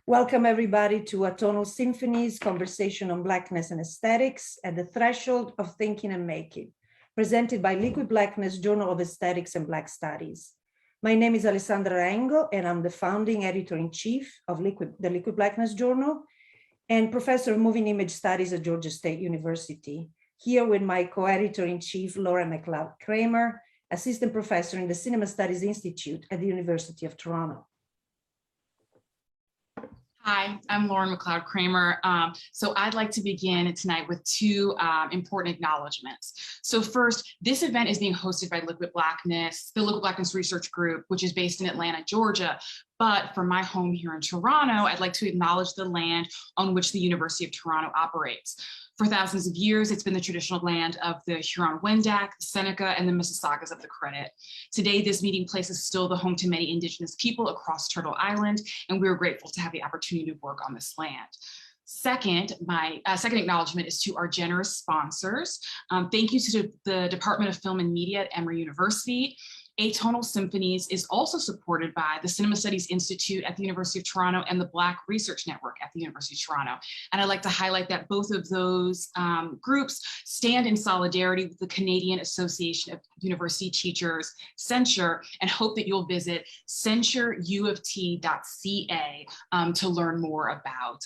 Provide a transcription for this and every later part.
Welcome everybody to Atonal Symphonies, Conversation on Blackness and Aesthetics at the Threshold of Thinking and Making, presented by Liquid Blackness Journal of Aesthetics and Black Studies. My name is Alessandra Raengo, and I'm the founding editor-in-chief of the Liquid Blackness Journal and professor of moving image studies at Georgia State University. Here with my co-editor-in-chief, Laura McLeod Cramer, assistant professor in the Cinema Studies Institute at the University of Toronto. Hi, I'm Lauren McLeod Cramer. So I'd like to begin tonight with two important acknowledgements. So first, this event is being hosted by Liquid Blackness, the Liquid Blackness Research Group, which is based in Atlanta, Georgia. But for my home here in Toronto, I'd like to acknowledge the land on which the University of Toronto operates. For thousands of years, it's been the traditional land of the Huron-Wendat, the Seneca, and the Mississaugas of the Credit. Today, this meeting place is still the home to many Indigenous people across Turtle Island, and we're grateful to have the opportunity to work on this land. Second, my second acknowledgement is to our generous sponsors. Thank you to the Department of Film and Media at Emory University. Atonal Symphonies is also supported by the Cinema Studies Institute at the University of Toronto and the Black Research Network at the University of Toronto. And I'd like to highlight that both of those groups stand in solidarity with the Canadian Association of University Teachers, Censure, and hope that you'll visit censureUofT.ca to learn more about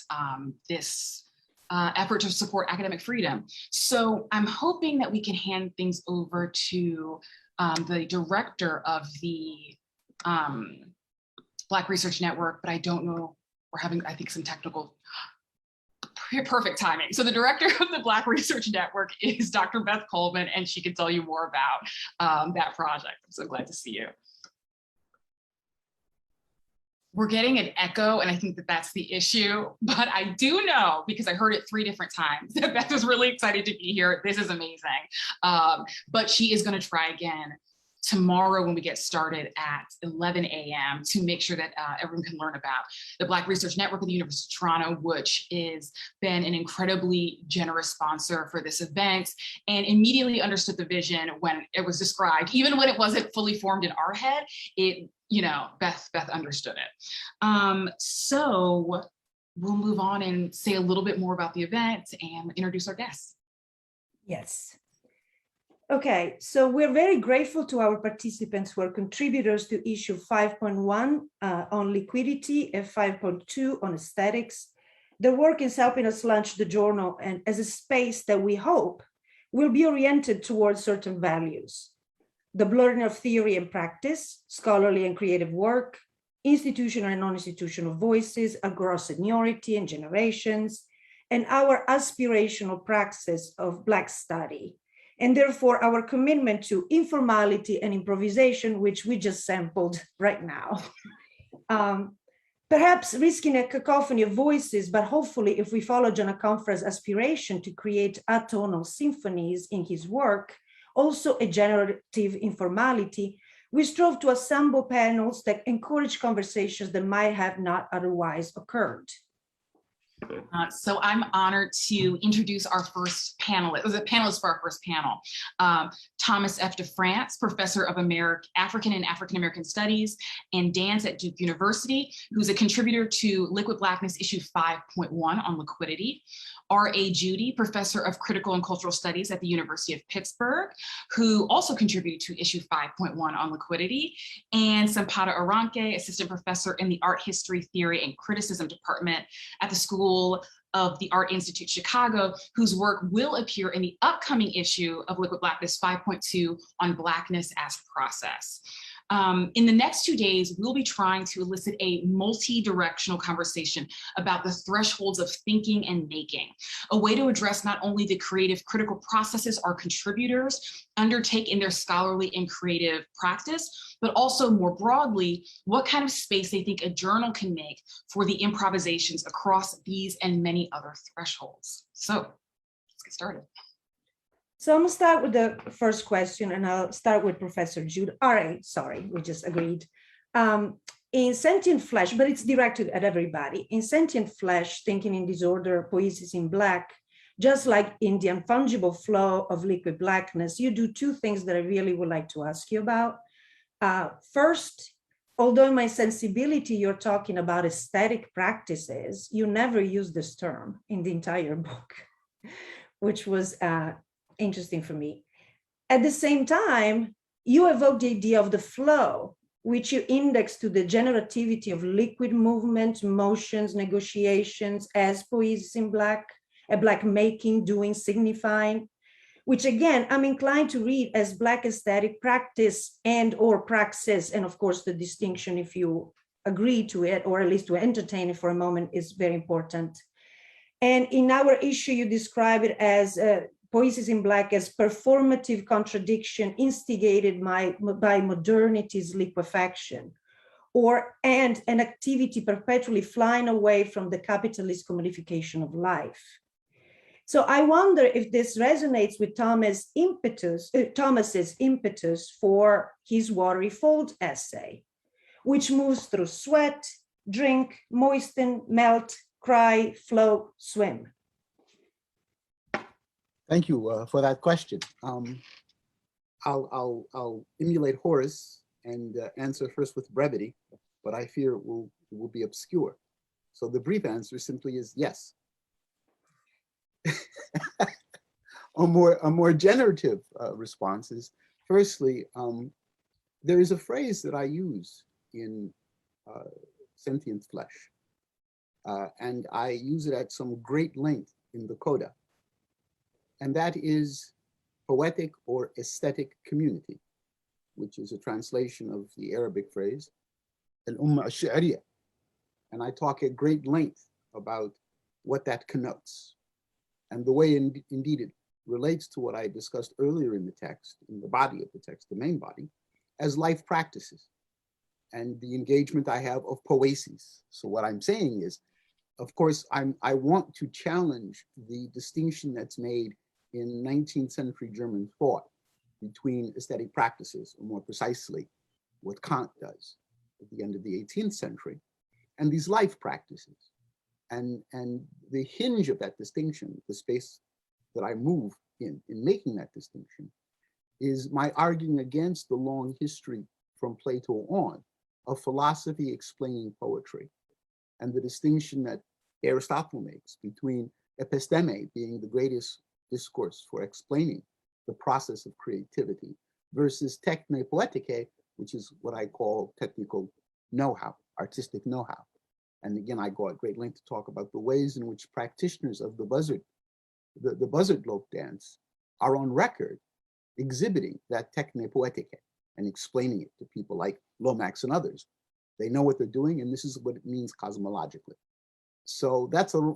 this effort to support academic freedom. So I'm hoping that we can hand things over to the director of the Black Research Network, but I don't know, we're having, I think, some technical, perfect timing. So the director of the Black Research Network is Dr. Beth Coleman, and she can tell you more about that project. I'm so glad to see you. We're getting an echo, and I think that that's the issue, but I do know, because I heard it 3 different times, that Beth was really excited to be here. This is amazing. But she is going to try again tomorrow when we get started at 11 a.m. to make sure that everyone can learn about the Black Research Network at the University of Toronto, which has been an incredibly generous sponsor for this event and immediately understood the vision when it was described. Even when it wasn't fully formed in our head, it, you know, Beth understood it. So we'll move on and say a little bit more about the event and introduce our guests. Yes. Okay, so we're very grateful to our participants who are contributors to issue 5.1 on liquidity and 5.2 on aesthetics. Their work is helping us launch the journal and as a space that we hope will be oriented towards certain values: the blurring of theory and practice, scholarly and creative work, institutional and non-institutional voices across seniority and generations, and our aspirational praxis of Black study. And therefore our commitment to informality and improvisation, which we just sampled right now. Perhaps risking a cacophony of voices, but hopefully if we follow John Aconfra's aspiration to create atonal symphonies in his work, also a generative informality, we strove to assemble panels that encourage conversations that might have not otherwise occurred. So I'm honored to introduce our first panelist, the panelist for our first panel, Thomas F. DeFrantz, professor of African and African American Studies and Dance at Duke University, who's a contributor to Liquid Blackness issue 5.1 on liquidity. R.A. Judy, professor of Critical and Cultural Studies at the University of Pittsburgh, who also contributed to issue 5.1 on liquidity, and Sampada Aranke, assistant professor in the Art History, Theory, and Criticism Department at the School of the Art Institute Chicago, whose work will appear in the upcoming issue of Liquid Blackness 5.2 on Blackness as Process. In the next 2 days, we'll be trying to elicit a multi-directional conversation about the thresholds of thinking and making, a way to address not only the creative critical processes our contributors undertake in their scholarly and creative practice, but also more broadly, what kind of space they think a journal can make for the improvisations across these and many other thresholds. So let's get started. So I'm gonna start with the first question, and I'll start with Professor Judy. All right, sorry, we just agreed. In Sentient Flesh, but it's directed at everybody. In Sentient Flesh, Thinking in Disorder, Poesis in Black, just like in the unfungible flow of Liquid Blackness, you do 2 things that I really would like to ask you about. First, although in my sensibility, you're talking about aesthetic practices, you never use this term in the entire book, which was interesting for me. At the same time, you evoke the idea of the flow, which you index to the generativity of liquid movement, motions, negotiations, as poiesis in black, a black making, doing, signifying, which again, I'm inclined to read as Black aesthetic practice and or praxis. And of course, the distinction, if you agree to it, or at least to entertain it for a moment, is very important. And in our issue, you describe it as poiesis in black as performative contradiction instigated by modernity's liquefaction, and an activity perpetually flying away from the capitalist commodification of life. So I wonder if this resonates with Thomas's impetus for his Watery Fold essay, which moves through sweat, drink, moisten, melt, cry, flow, swim. Thank you for that question. I'll emulate Horace and answer first with brevity, but I fear it will be obscure. So the brief answer simply is yes. A more generative response is, firstly, there is a phrase that I use in Sentient Flesh, and I use it at some great length in the Coda, and that is poetic or aesthetic community, which is a translation of the Arabic phrase, al-Umma al-Shi'riya. And I talk at great length about what that connotes, and the way indeed it relates to what I discussed earlier in the text, in the body of the text, the main body, as life practices, and the engagement I have of poiesis. So what I'm saying is, of course, I want to challenge the distinction that's made in 19th century German thought between aesthetic practices, or more precisely, what Kant does at the end of the 18th century, and these life practices. And the hinge of that distinction, the space that I move in making that distinction, is my arguing against the long history from Plato on of philosophy explaining poetry, and the distinction that Aristotle makes between episteme being the greatest discourse for explaining the process of creativity versus techne poetike, which is what I call technical know-how, artistic know-how. And again, I go at great length to talk about the ways in which practitioners of the buzzard lope dance are on record exhibiting that techne poetike and explaining it to people like Lomax and others. They know what they're doing, and this is what it means cosmologically. So that's a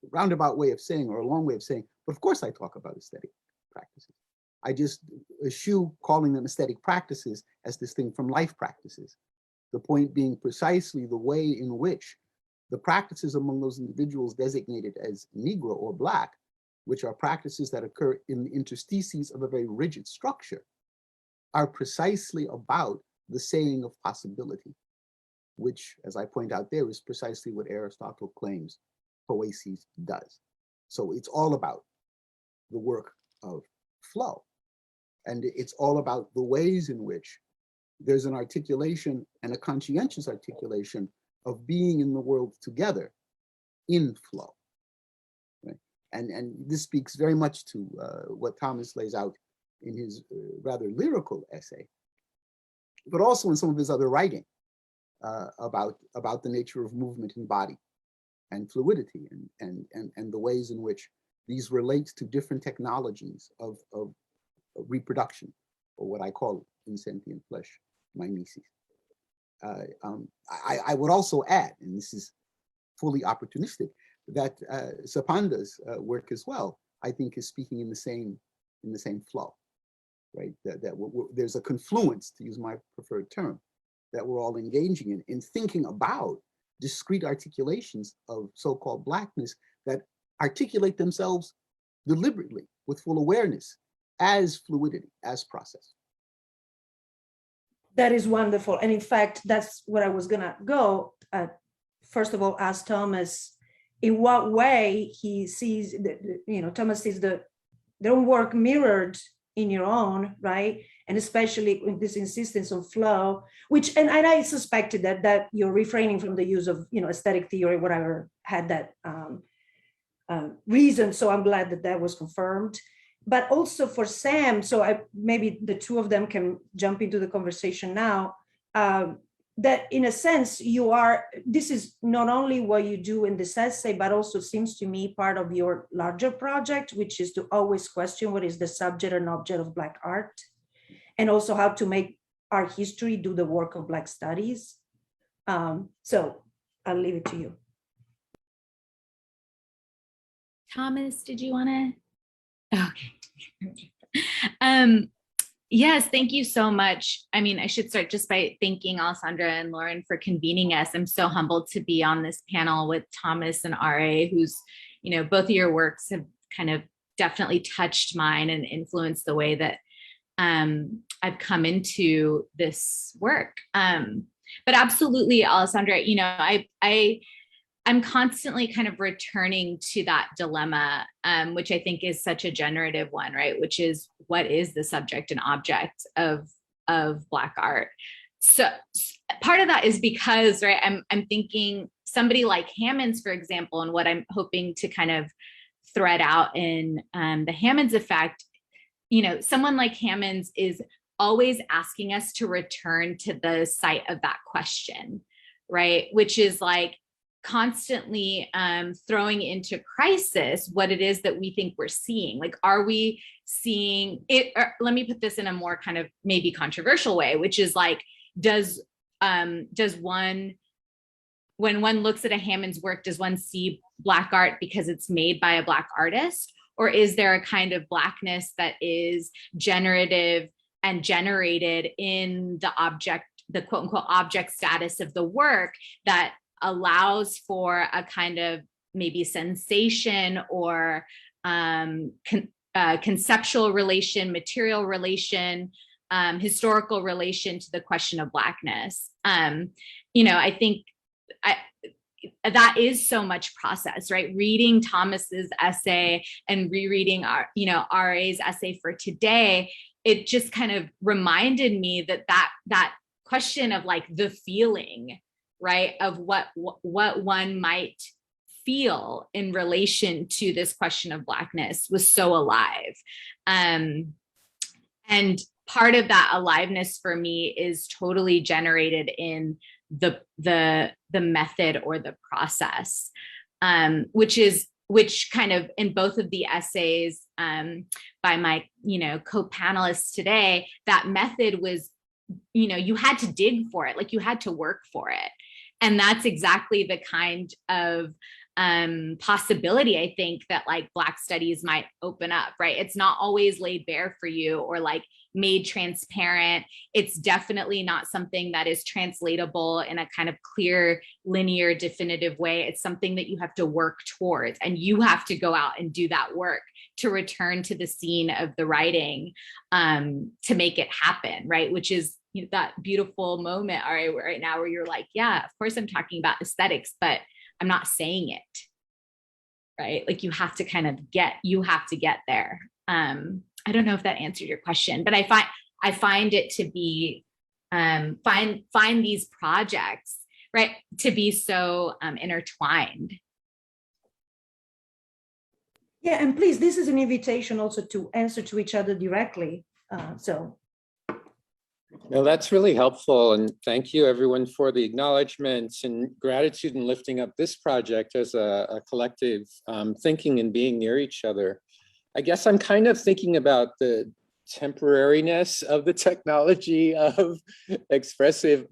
roundabout way of saying, or a long way of saying, but of course I talk about aesthetic practices. I just eschew calling them aesthetic practices as distinct from life practices. The point being precisely the way in which the practices among those individuals designated as Negro or Black, which are practices that occur in the interstices of a very rigid structure, are precisely about the saying of possibility, which, as I point out there, is precisely what Aristotle claims poiesis does. So it's all about the work of flow. And it's all about the ways in which there's an articulation and a conscientious articulation of being in the world together in flow. Right? And this speaks very much to what Thomas lays out in his rather lyrical essay, but also in some of his other writing about the nature of movement in body and fluidity and the ways in which these relate to different technologies of reproduction, or what I call in Sentient Flesh, mimesis. I would also add, and this is fully opportunistic, that Sampanda's work as well, I think, is speaking in the same flow, right? That there's a confluence, to use my preferred term, that we're all engaging in thinking about discrete articulations of so-called Blackness that articulate themselves deliberately with full awareness as fluidity, as process. That is wonderful. And in fact, that's where I was gonna go. First of all, ask Thomas in what way he sees, Thomas sees their own work mirrored in your own, right? And especially with this insistence on flow, which, and I suspected that you're refraining from the use of, aesthetic theory, whatever had that reason. So I'm glad that was confirmed. But also for Sam, so maybe the two of them can jump into the conversation now, that in a sense, this is not only what you do in this essay, but also seems to me part of your larger project, which is to always question what is the subject and object of Black art, and also how to make art history do the work of Black studies. So I'll leave it to you. Thomas, did you want to? Okay. Yes, thank you so much. I mean, I should start just by thanking Alessandra and Lauren for convening us. I'm so humbled to be on this panel with Thomas and R.A., who's, both of your works have kind of definitely touched mine and influenced the way that I've come into this work. But absolutely, Alessandra, I'm constantly kind of returning to that dilemma, which I think is such a generative one, right? Which is, what is the subject and object of Black art? So part of that is because, right, I'm thinking somebody like Hammonds, for example, and what I'm hoping to kind of thread out in the Hammonds effect, someone like Hammonds is always asking us to return to the site of that question, right? Which is like, constantly throwing into crisis what it is that we think we're seeing. Like, are we seeing it? Let me put this in a more kind of maybe controversial way, which is like, does one, when one looks at a Hammonds work, does one see Black art because it's made by a Black artist? Or is there a kind of Blackness that is generative and generated in the object, the quote unquote object status of the work, that allows for a kind of maybe sensation or conceptual relation, material relation, historical relation to the question of Blackness? I think that is so much process, right? Reading Thomas's essay and rereading R.A.'s essay for today, it just kind of reminded me that question of like the feeling, right, of what one might feel in relation to this question of Blackness was so alive. And part of that aliveness for me is totally generated in the method or the process, which kind of in both of the essays by my co-panelists today, that method was, you had to dig for it, like you had to work for it. And that's exactly the kind of possibility, I think, that like Black studies might open up, right? It's not always laid bare for you or like made transparent. It's definitely not something that is translatable in a kind of clear, linear, definitive way. It's something that you have to work towards, and you have to go out and do that work to return to the scene of the writing to make it happen, right? Which is that beautiful moment right now where you're like, yeah, of course I'm talking about aesthetics, but I'm not saying it, right? Like you have to kind of get there. I don't know if that answered your question, but I find it to be, find these projects, right, to be so intertwined. Yeah, and please, this is an invitation also to answer to each other directly. No, that's really helpful. And thank you everyone for the acknowledgements and gratitude in lifting up this project as a collective thinking and being near each other. I guess I'm kind of thinking about the temporariness of the technology of expressive,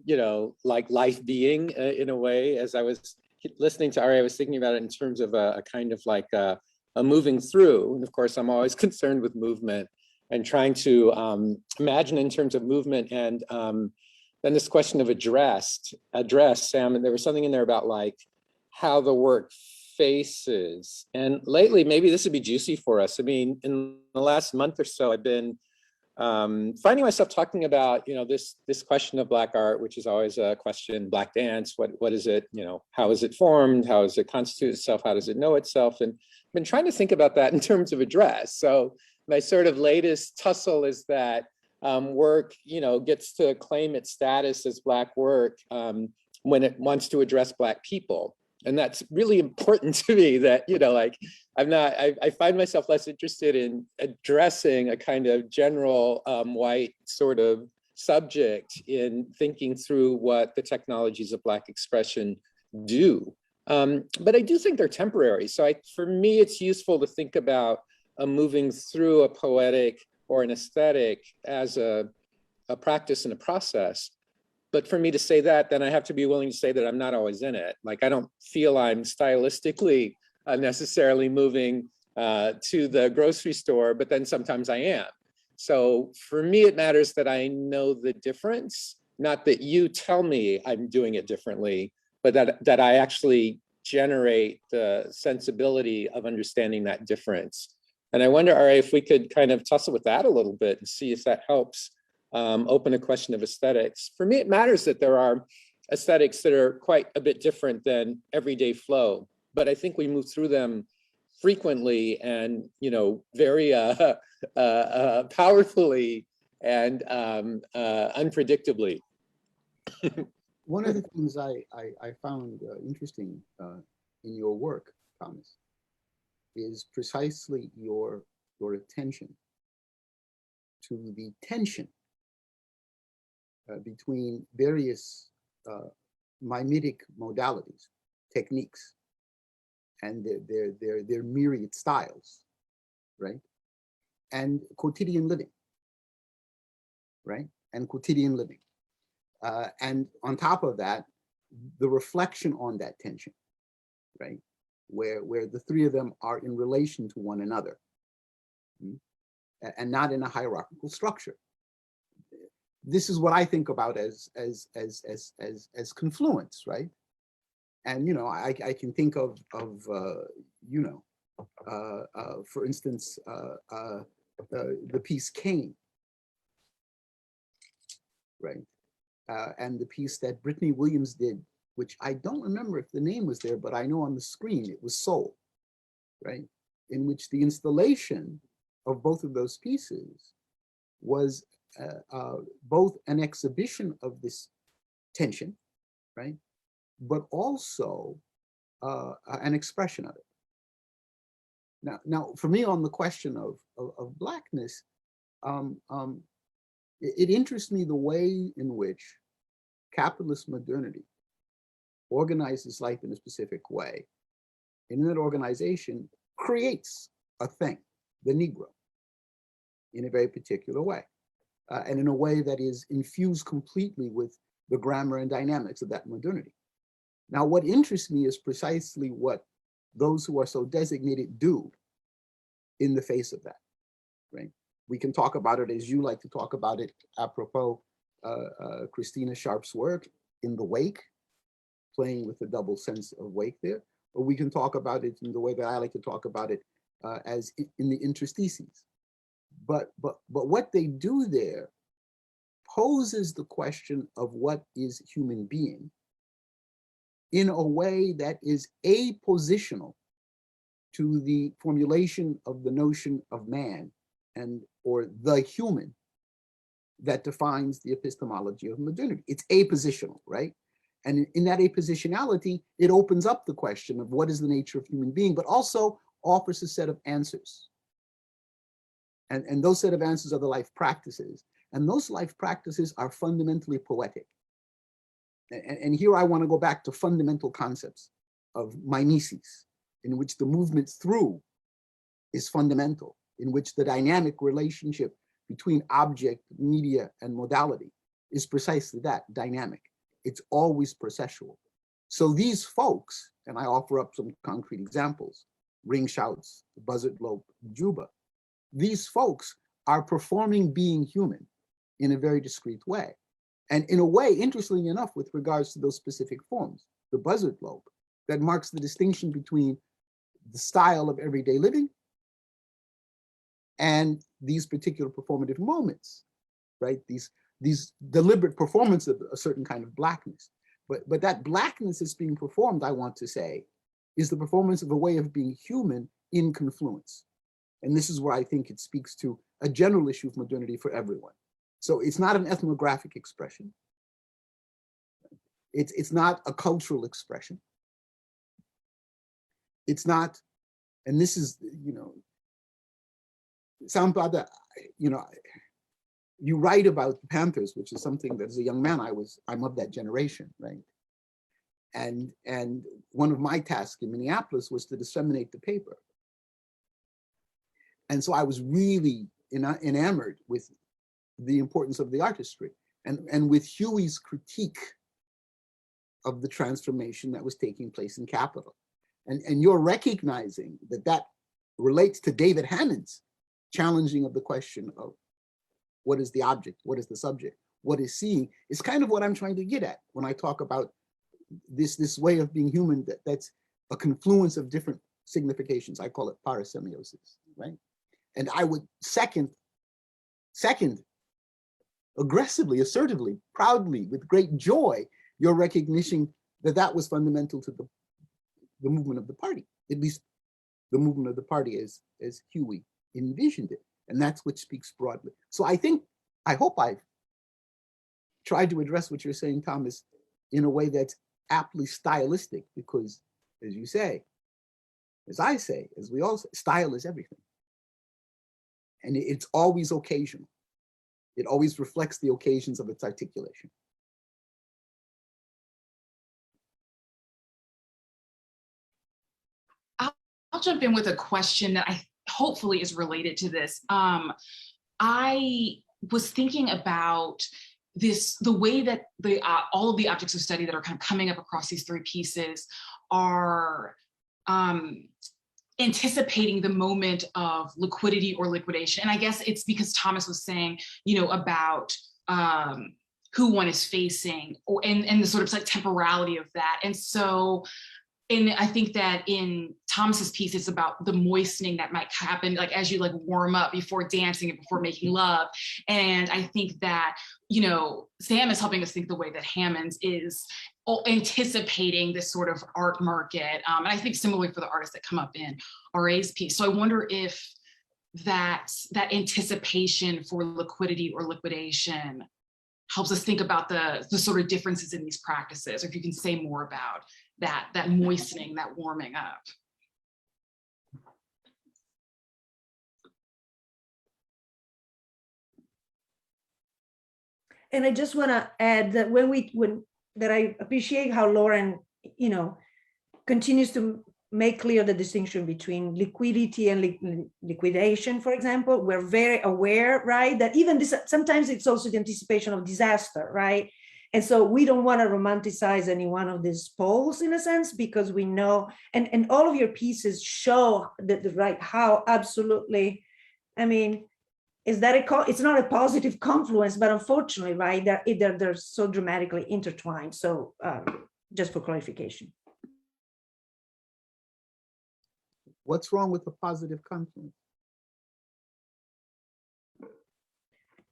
like life being in a way. As I was listening to Ari, I was thinking about it in terms of a kind of like a moving through. And of course, I'm always concerned with movement and trying to imagine in terms of movement. And then this question of address, Sam, and there was something in there about like how the work faces. And lately, maybe this would be juicy for us. I mean, in the last month or so, I've been finding myself talking about, this question of Black art, which is always a question, Black dance, what is it, how is it formed? How does it constitute itself? How does it know itself? And I've been trying to think about that in terms of address. So my sort of latest tussle is that work, gets to claim its status as Black work when it wants to address Black people. And that's really important to me that, I find myself less interested in addressing a kind of general white sort of subject in thinking through what the technologies of Black expression do. But I do think they're temporary. So for me, it's useful to think about moving through a poetic or an aesthetic as a practice and a process. But for me to say that, then I have to be willing to say that I'm not always in it. Like, I don't feel I'm stylistically necessarily moving to the grocery store, but then sometimes I am. So for me, it matters that I know the difference, not that you tell me I'm doing it differently, but that I actually generate the sensibility of understanding that difference. And I wonder, Ari, if we could kind of tussle with that a little bit and see if that helps open a question of aesthetics. For me, it matters that there are aesthetics that are quite a bit different than everyday flow, but I think we move through them frequently and, very powerfully and unpredictably. One of the things I found interesting in your work, Thomas, is precisely your attention to the tension between various mimetic modalities, techniques, and their myriad styles, right? And quotidian living, right? And quotidian living. And on top of that, the reflection on that tension, right? Where the three of them are in relation to one another, and not in a hierarchical structure. This is what I think about as confluence, right? And I can think of for instance, the piece Cain, right? And the piece that Brittany Williams did, which I don't remember if the name was there, but I know on the screen it was Soul, right? In which the installation of both of those pieces was both an exhibition of this tension, right? But also an expression of it. Now, for me, on the question of Blackness, it interests me the way in which capitalist modernity organizes life in a specific way. And in that organization creates a thing, the Negro, in a very particular way. And in a way that is infused completely with the grammar and dynamics of that modernity. Now, what interests me is precisely what those who are so designated do in the face of that, right? We can talk about it as you like to talk about it, apropos Christina Sharp's work, In the Wake, playing with the double sense of wake there, or we can talk about it in the way that I like to talk about it as in the interstices. But what they do there poses the question of what is human being in a way that is apositional to the formulation of the notion of man or the human that defines the epistemology of modernity. It's apositional, right? And in that apositionality, it opens up the question of what is the nature of human being, but also offers a set of answers. And those set of answers are the life practices. And those life practices are fundamentally poetic. And here I want to go back to fundamental concepts of mimesis, in which the movement through is fundamental, in which the dynamic relationship between object, media, and modality is precisely that, dynamic. It's always processual. So these folks, and I offer up some concrete examples, Ring Shouts, Buzzard Lope, Juba, these folks are performing being human in a very discrete way. And in a way, interestingly enough, with regards to those specific forms, the Buzzard Lope, that marks the distinction between the style of everyday living and these particular performative moments, right? These deliberate performance of a certain kind of Blackness. But that Blackness is being performed, I want to say, is the performance of a way of being human in confluence. And this is where I think it speaks to a general issue of modernity for everyone. So it's not an ethnographic expression. It's not a cultural expression. It's not, and this is, Sampada, you write about the Panthers, which is something that as a young man, I'm of that generation, right? And one of my tasks in Minneapolis was to disseminate the paper. And so I was really enamored with the importance of the artistry and with Huey's critique of the transformation that was taking place in capital. And you're recognizing that relates to David Hannon's challenging of the question of what is the object, what is the subject, what is seeing, is kind of what I'm trying to get at when I talk about this way of being human that's a confluence of different significations. I call it parasemiosis, right? And I would second, aggressively, assertively, proudly, with great joy, your recognition that was fundamental to the movement of the party, at least the movement of the party as Huey envisioned it. And that's what speaks broadly. So I hope I've tried to address what you're saying, Thomas, in a way that's aptly stylistic, because as you say, as I say, as we all say, style is everything. And it's always occasional. It always reflects the occasions of its articulation. I'll jump in with a question that I hopefully is related to this. I was thinking about the way that all of the objects of study that are kind of coming up across these three pieces are anticipating the moment of liquidity or liquidation. And I guess it's because Thomas was saying, about who one is facing, and the sort of like temporality of that. And so, and I think that in Thomas's piece, it's about the moistening that might happen, like as you like warm up before dancing and before making love. And I think that, Sam is helping us think the way that Hammond's is anticipating this sort of art market. And I think similarly for the artists that come up in RA's piece. So I wonder if that anticipation for liquidity or liquidation helps us think about the sort of differences in these practices, or if you can say more about that moistening, that warming up. And I just want to add that that I appreciate how Lauren, continues to make clear the distinction between liquidity and liquidation, for example. We're very aware, right, that even this, sometimes it's also the anticipation of disaster, right? And so we don't want to romanticize any one of these poles in a sense, because we know, and all of your pieces show right, how absolutely, I mean, it's not a positive confluence, but unfortunately, right, they're so dramatically intertwined. So just for clarification. What's wrong with a positive confluence?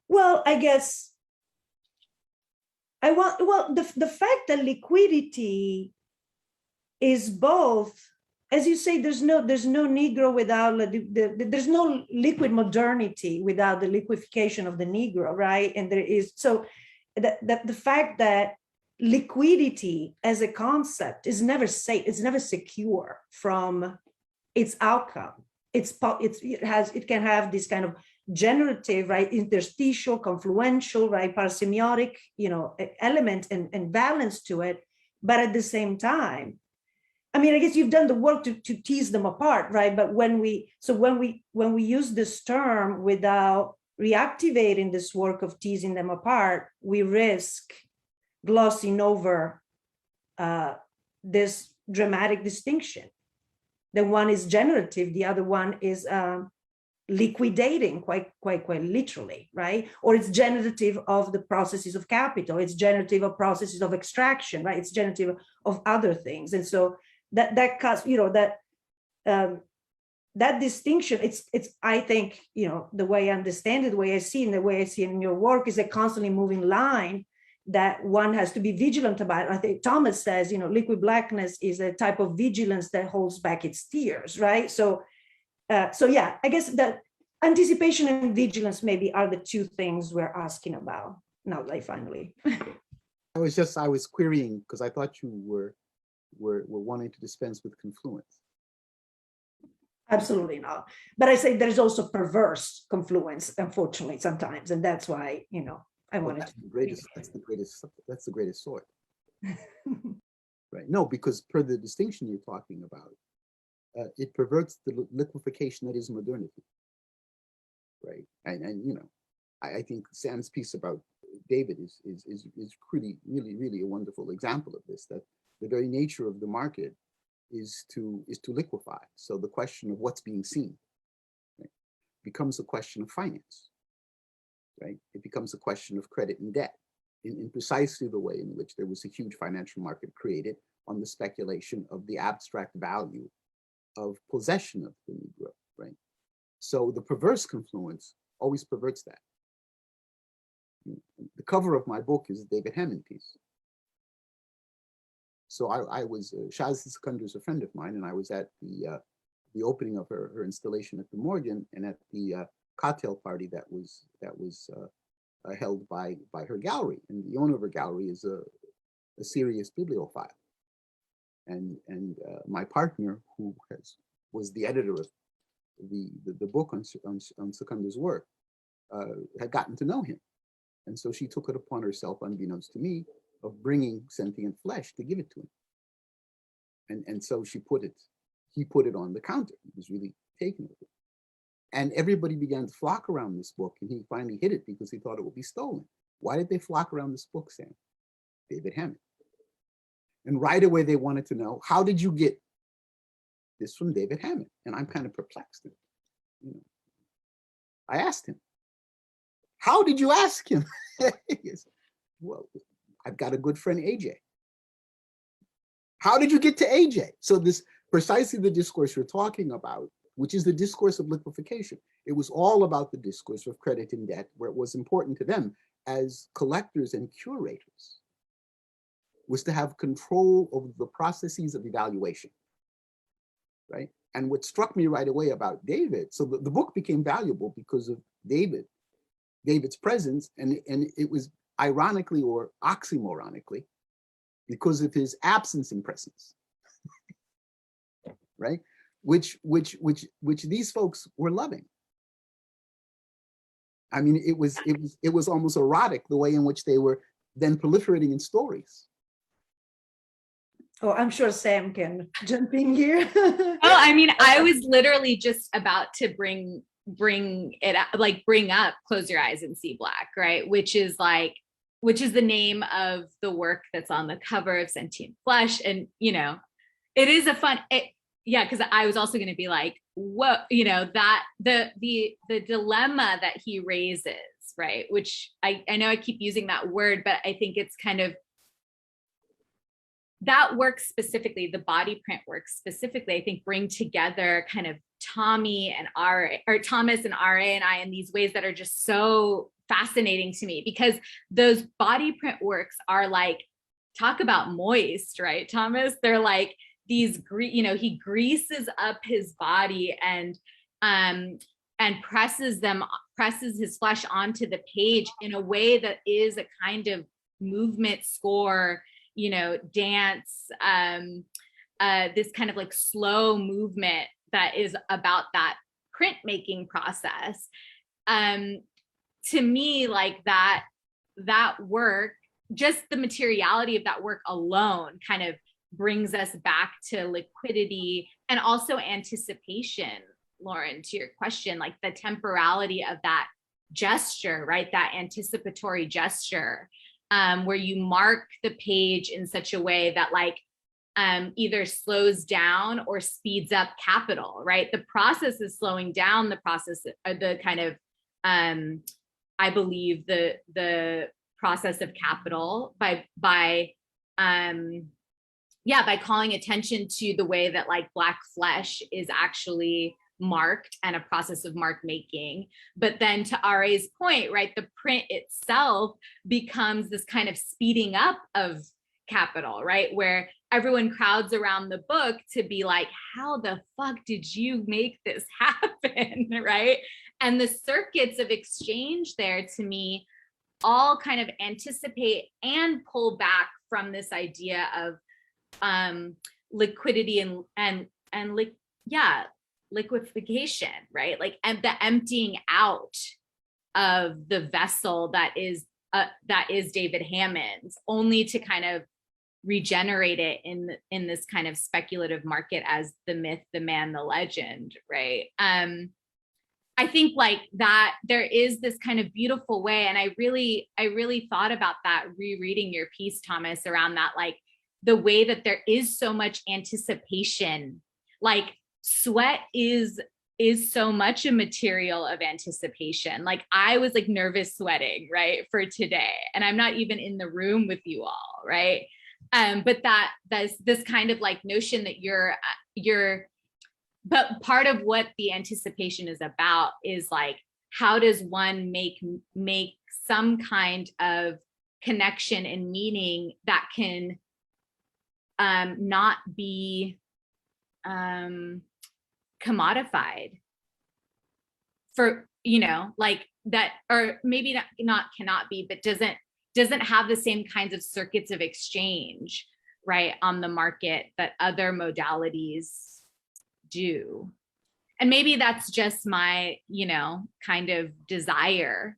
Well, I guess the fact that liquidity is both, as you say, there's no Negro without there's no liquid modernity without the liquefaction of the Negro, right? And there is, so the fact that liquidity as a concept is never safe, it's never secure from its outcome. It can have this kind of generative, right, interstitial, confluential, right, parasemiotic, element and balance to it. But at the same time, I mean, I guess you've done the work to tease them apart, right? But when we use this term without reactivating this work of teasing them apart, we risk glossing over this dramatic distinction. The one is generative, the other one is liquidating, quite literally, right? Or it's generative of the processes of capital, it's generative of processes of extraction, right? It's generative of other things. And so that cuts, that distinction, it's I think, the way I understand it, the way I see it, and the way I see it in your work is a constantly moving line that one has to be vigilant about. I think Thomas says, liquid blackness is a type of vigilance that holds back its tears, right? So So yeah, I guess that anticipation and vigilance maybe are the two things we're asking about. Now, like finally. I was querying because I thought you were wanting to dispense with confluence. Absolutely not. But I say there's also perverse confluence, unfortunately, sometimes, and that's why I wanted That's to. the greatest. That's the greatest sort. Right? No, because per the distinction you're talking about, it perverts the liquefaction that is modernity. Right? And I think Sam's piece about David is really a wonderful example of this. That the very nature of the market is to liquefy. So the question of what's being seen, right, becomes a question of finance, right? It becomes a question of credit and debt in precisely the way in which there was a huge financial market created on the speculation of the abstract value of possession of the Negro, right? So the perverse confluence always perverts that. The cover of my book is a David Hammond piece. So I was, Shaz Seconder is a friend of mine, and I was at the opening of her installation at the Morgan and at the cocktail party that was held by her gallery. And the owner of her gallery is a serious bibliophile. And my partner, who was the editor of the book on Seconder's work, had gotten to know him. And so she took it upon herself, unbeknownst to me, of bringing sentient flesh to give it to him. And so he put it on the counter. He was really taken with it. And everybody began to flock around this book, and he finally hid it because he thought it would be stolen. Why did they flock around this book, Sam? David Hammond. And right away they wanted to know, how did you get this from David Hammond? And I'm kind of perplexed. I asked him, how did you ask him? He said, well, I've got a good friend, AJ. How did you get to AJ? So this precisely the discourse you're talking about, which is the discourse of liquefaction. It was all about the discourse of credit and debt, where it was important to them as collectors and curators was to have control over the processes of evaluation, right? And what struck me right away about David, so the book became valuable because of David's presence, and it was ironically or oxymoronically because of his absence in presence, right? Which these folks were loving. I mean, it was almost erotic the way in which they were then proliferating in stories. Oh, I'm sure Sam can jump in here. Oh, I mean, I was literally just about to bring up Close Your Eyes and See Black, right? Which is the name of the work that's on the cover of Sentient Flesh. And, it is a fun, because I was also going to be like, what, that the dilemma that he raises, right? Which I know I keep using that word, but I think it's kind of, that work specifically, the body print work specifically, I think bring together kind of Thomas and RA and I in these ways that are just so fascinating to me, because those body print works are like, talk about moist, right, Thomas? They're like these, he greases up his body and presses his flesh onto the page in a way that is a kind of movement score, dance, this kind of like slow movement that is about that printmaking process. To me, like that work, just the materiality of that work alone kind of brings us back to liquidity and also anticipation, Lauren, to your question, like the temporality of that gesture, right? That anticipatory gesture. Where you mark the page in such a way that like either slows down or speeds up capital, right? The process is slowing down the process, the kind of, I believe the process of capital by calling attention to the way that like Black flesh is actually marked and a process of mark making. But then to RA's point, right, the print itself becomes this kind of speeding up of capital, right? Where everyone crowds around the book to be like, how the fuck did you make this happen, right? And the circuits of exchange there, to me, all kind of anticipate and pull back from this idea of liquidity and liquefaction, right? Like, and the emptying out of the vessel that is David Hammond's, only to kind of regenerate it in this kind of speculative market as the myth, the man, the legend, right? I think like that there is this kind of beautiful way, and I really thought about that rereading your piece, Thomas, around that, like the way that there is so much anticipation, like sweat is so much a material of anticipation. Like I was like nervous sweating, right, for today, and I'm not even in the room with you all, right? But there's this kind of like notion that but part of what the anticipation is about is like, how does one make some kind of connection and meaning that can not be commodified for, you know, like that, or maybe not cannot be, but doesn't have the same kinds of circuits of exchange, right, on the market that other modalities do. And maybe that's just my, you know, kind of desire,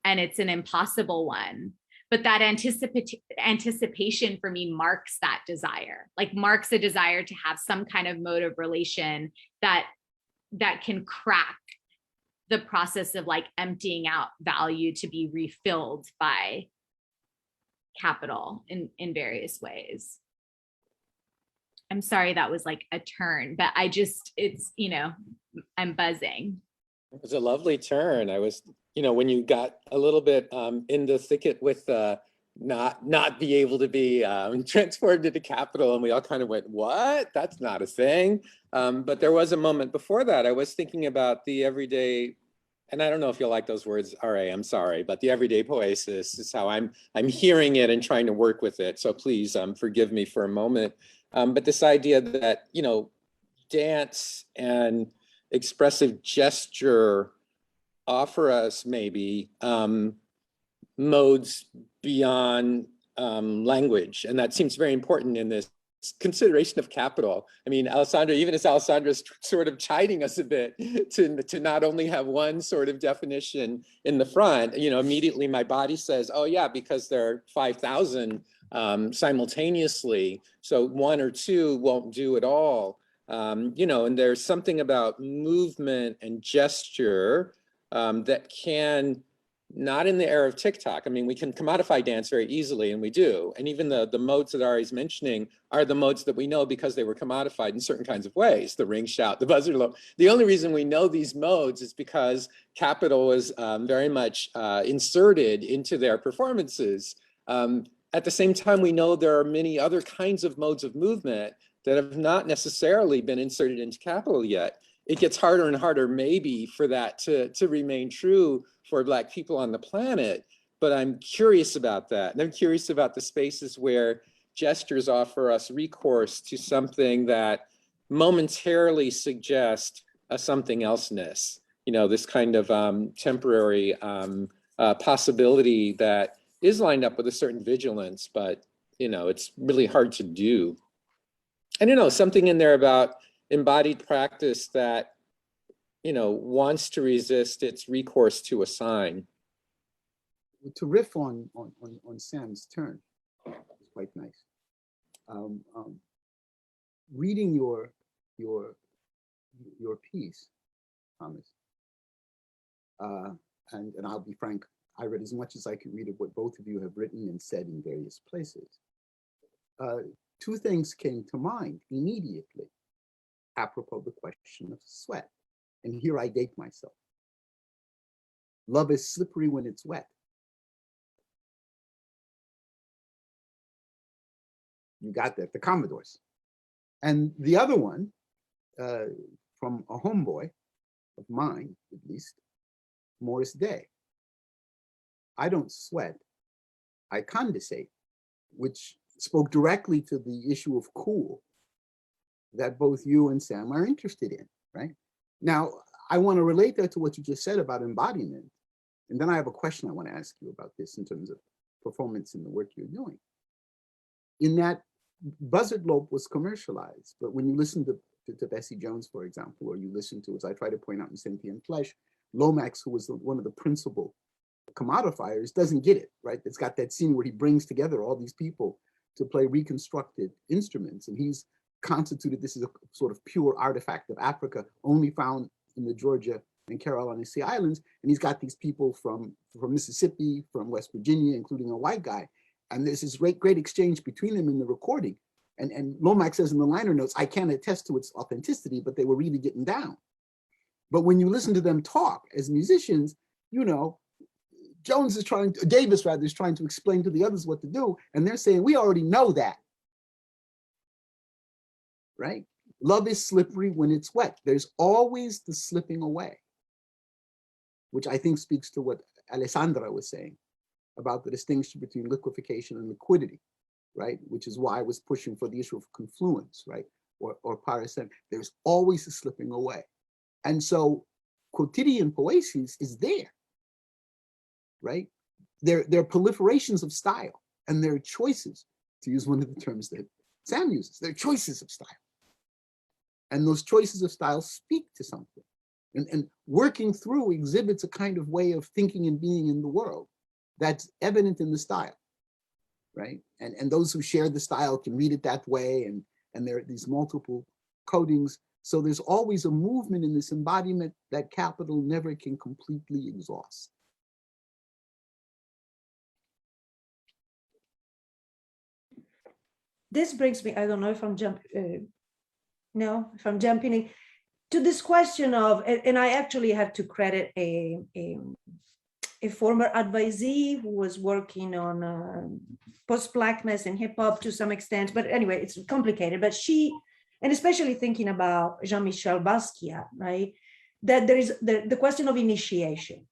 and it's an impossible one, but that anticipation for me marks that desire, like marks a desire to have some kind of mode of relation that can crack the process of like emptying out value to be refilled by capital in various ways. I'm sorry that was like a turn, but it's, you know, I'm buzzing. It was a lovely turn. I was, you know, when you got a little bit in the thicket with not be able to be transported to the capital, and we all kind of went, what? That's not a thing. But there was a moment before that. I was thinking about the everyday, and I don't know if you'll like those words, RA, I'm sorry, but the everyday poesis is how I'm hearing it and trying to work with it. So please forgive me for a moment. But this idea that, you know, dance and expressive gesture offer us maybe modes beyond language. And that seems very important in this consideration of capital. I mean, Alessandra, even as Alessandra's sort of chiding us a bit to not only have one sort of definition in the front, you know, immediately my body says, oh yeah, because there are 5,000 simultaneously, so one or two won't do it all. You know, and there's something about movement and gesture that can, not in the era of TikTok. I mean, we can commodify dance very easily, and we do. And even the modes that Ari's mentioning are the modes that we know because they were commodified in certain kinds of ways. The ring shout, the buzzer low. The only reason we know these modes is because capital was very much inserted into their performances. At the same time, we know there are many other kinds of modes of movement that have not necessarily been inserted into capital yet. It gets harder and harder maybe for that to remain true for Black people on the planet, but I'm curious about that. And I'm curious about the spaces where gestures offer us recourse to something that momentarily suggests a something elseness, you know, this kind of temporary possibility that is lined up with a certain vigilance, but, you know, it's really hard to do. And, you know, something in there about embodied practice that, you know, wants to resist its recourse to a sign. To riff on Sam's turn is quite nice. Reading your piece, Thomas, and I'll be frank, I read as much as I could read of what both of you have written and said in various places. Two things came to mind immediately, apropos the question of sweat. And here I date myself. Love is slippery when it's wet. You got that, the Commodores. And the other one, from a homeboy of mine, at least, Morris Day. I don't sweat, I condensate, which spoke directly to the issue of cool that both you and Sam are interested in, right? Now, I want to relate that to what you just said about embodiment. And then I have a question I want to ask you about this in terms of performance in the work you're doing. In that Buzzard Lope was commercialized, but when you listen to Bessie Jones, for example, or you listen to, as I try to point out in Sentient Flesh, Lomax, who was one of the principal commodifiers, doesn't get it, right? It's got that scene where he brings together all these people to play reconstructed instruments, and he's constituted this as a sort of pure artifact of Africa, only found in the Georgia and Carolina Sea Islands, and he's got these people from Mississippi, from West Virginia, including a white guy, and there's this great exchange between them in the recording. And Lomax says in the liner notes, I can't attest to its authenticity, but they were really getting down. But when you listen to them talk as musicians, you know, Davis is trying to explain to the others what to do, and they're saying, we already know that, right? Love is slippery when it's wet. There's always the slipping away, which I think speaks to what Alessandra was saying about the distinction between liquefaction and liquidity, right? Which is why I was pushing for the issue of confluence, right? Or parasem. There's always a slipping away. And so quotidian poiesis is there, right? There are proliferations of style, and there are choices, to use one of the terms that Sam uses. There are choices of style. And those choices of style speak to something. And working through exhibits a kind of way of thinking and being in the world that's evident in the style, right? And those who share the style can read it that way, and there are these multiple codings. So there's always a movement in this embodiment that capital never can completely exhaust. This brings me, I don't know if I'm jumping in, to this question of, and I actually have to credit a former advisee who was working on post-blackness and hip hop to some extent, but anyway, it's complicated, but she, and especially thinking about Jean-Michel Basquiat, right? That there is the question of initiation,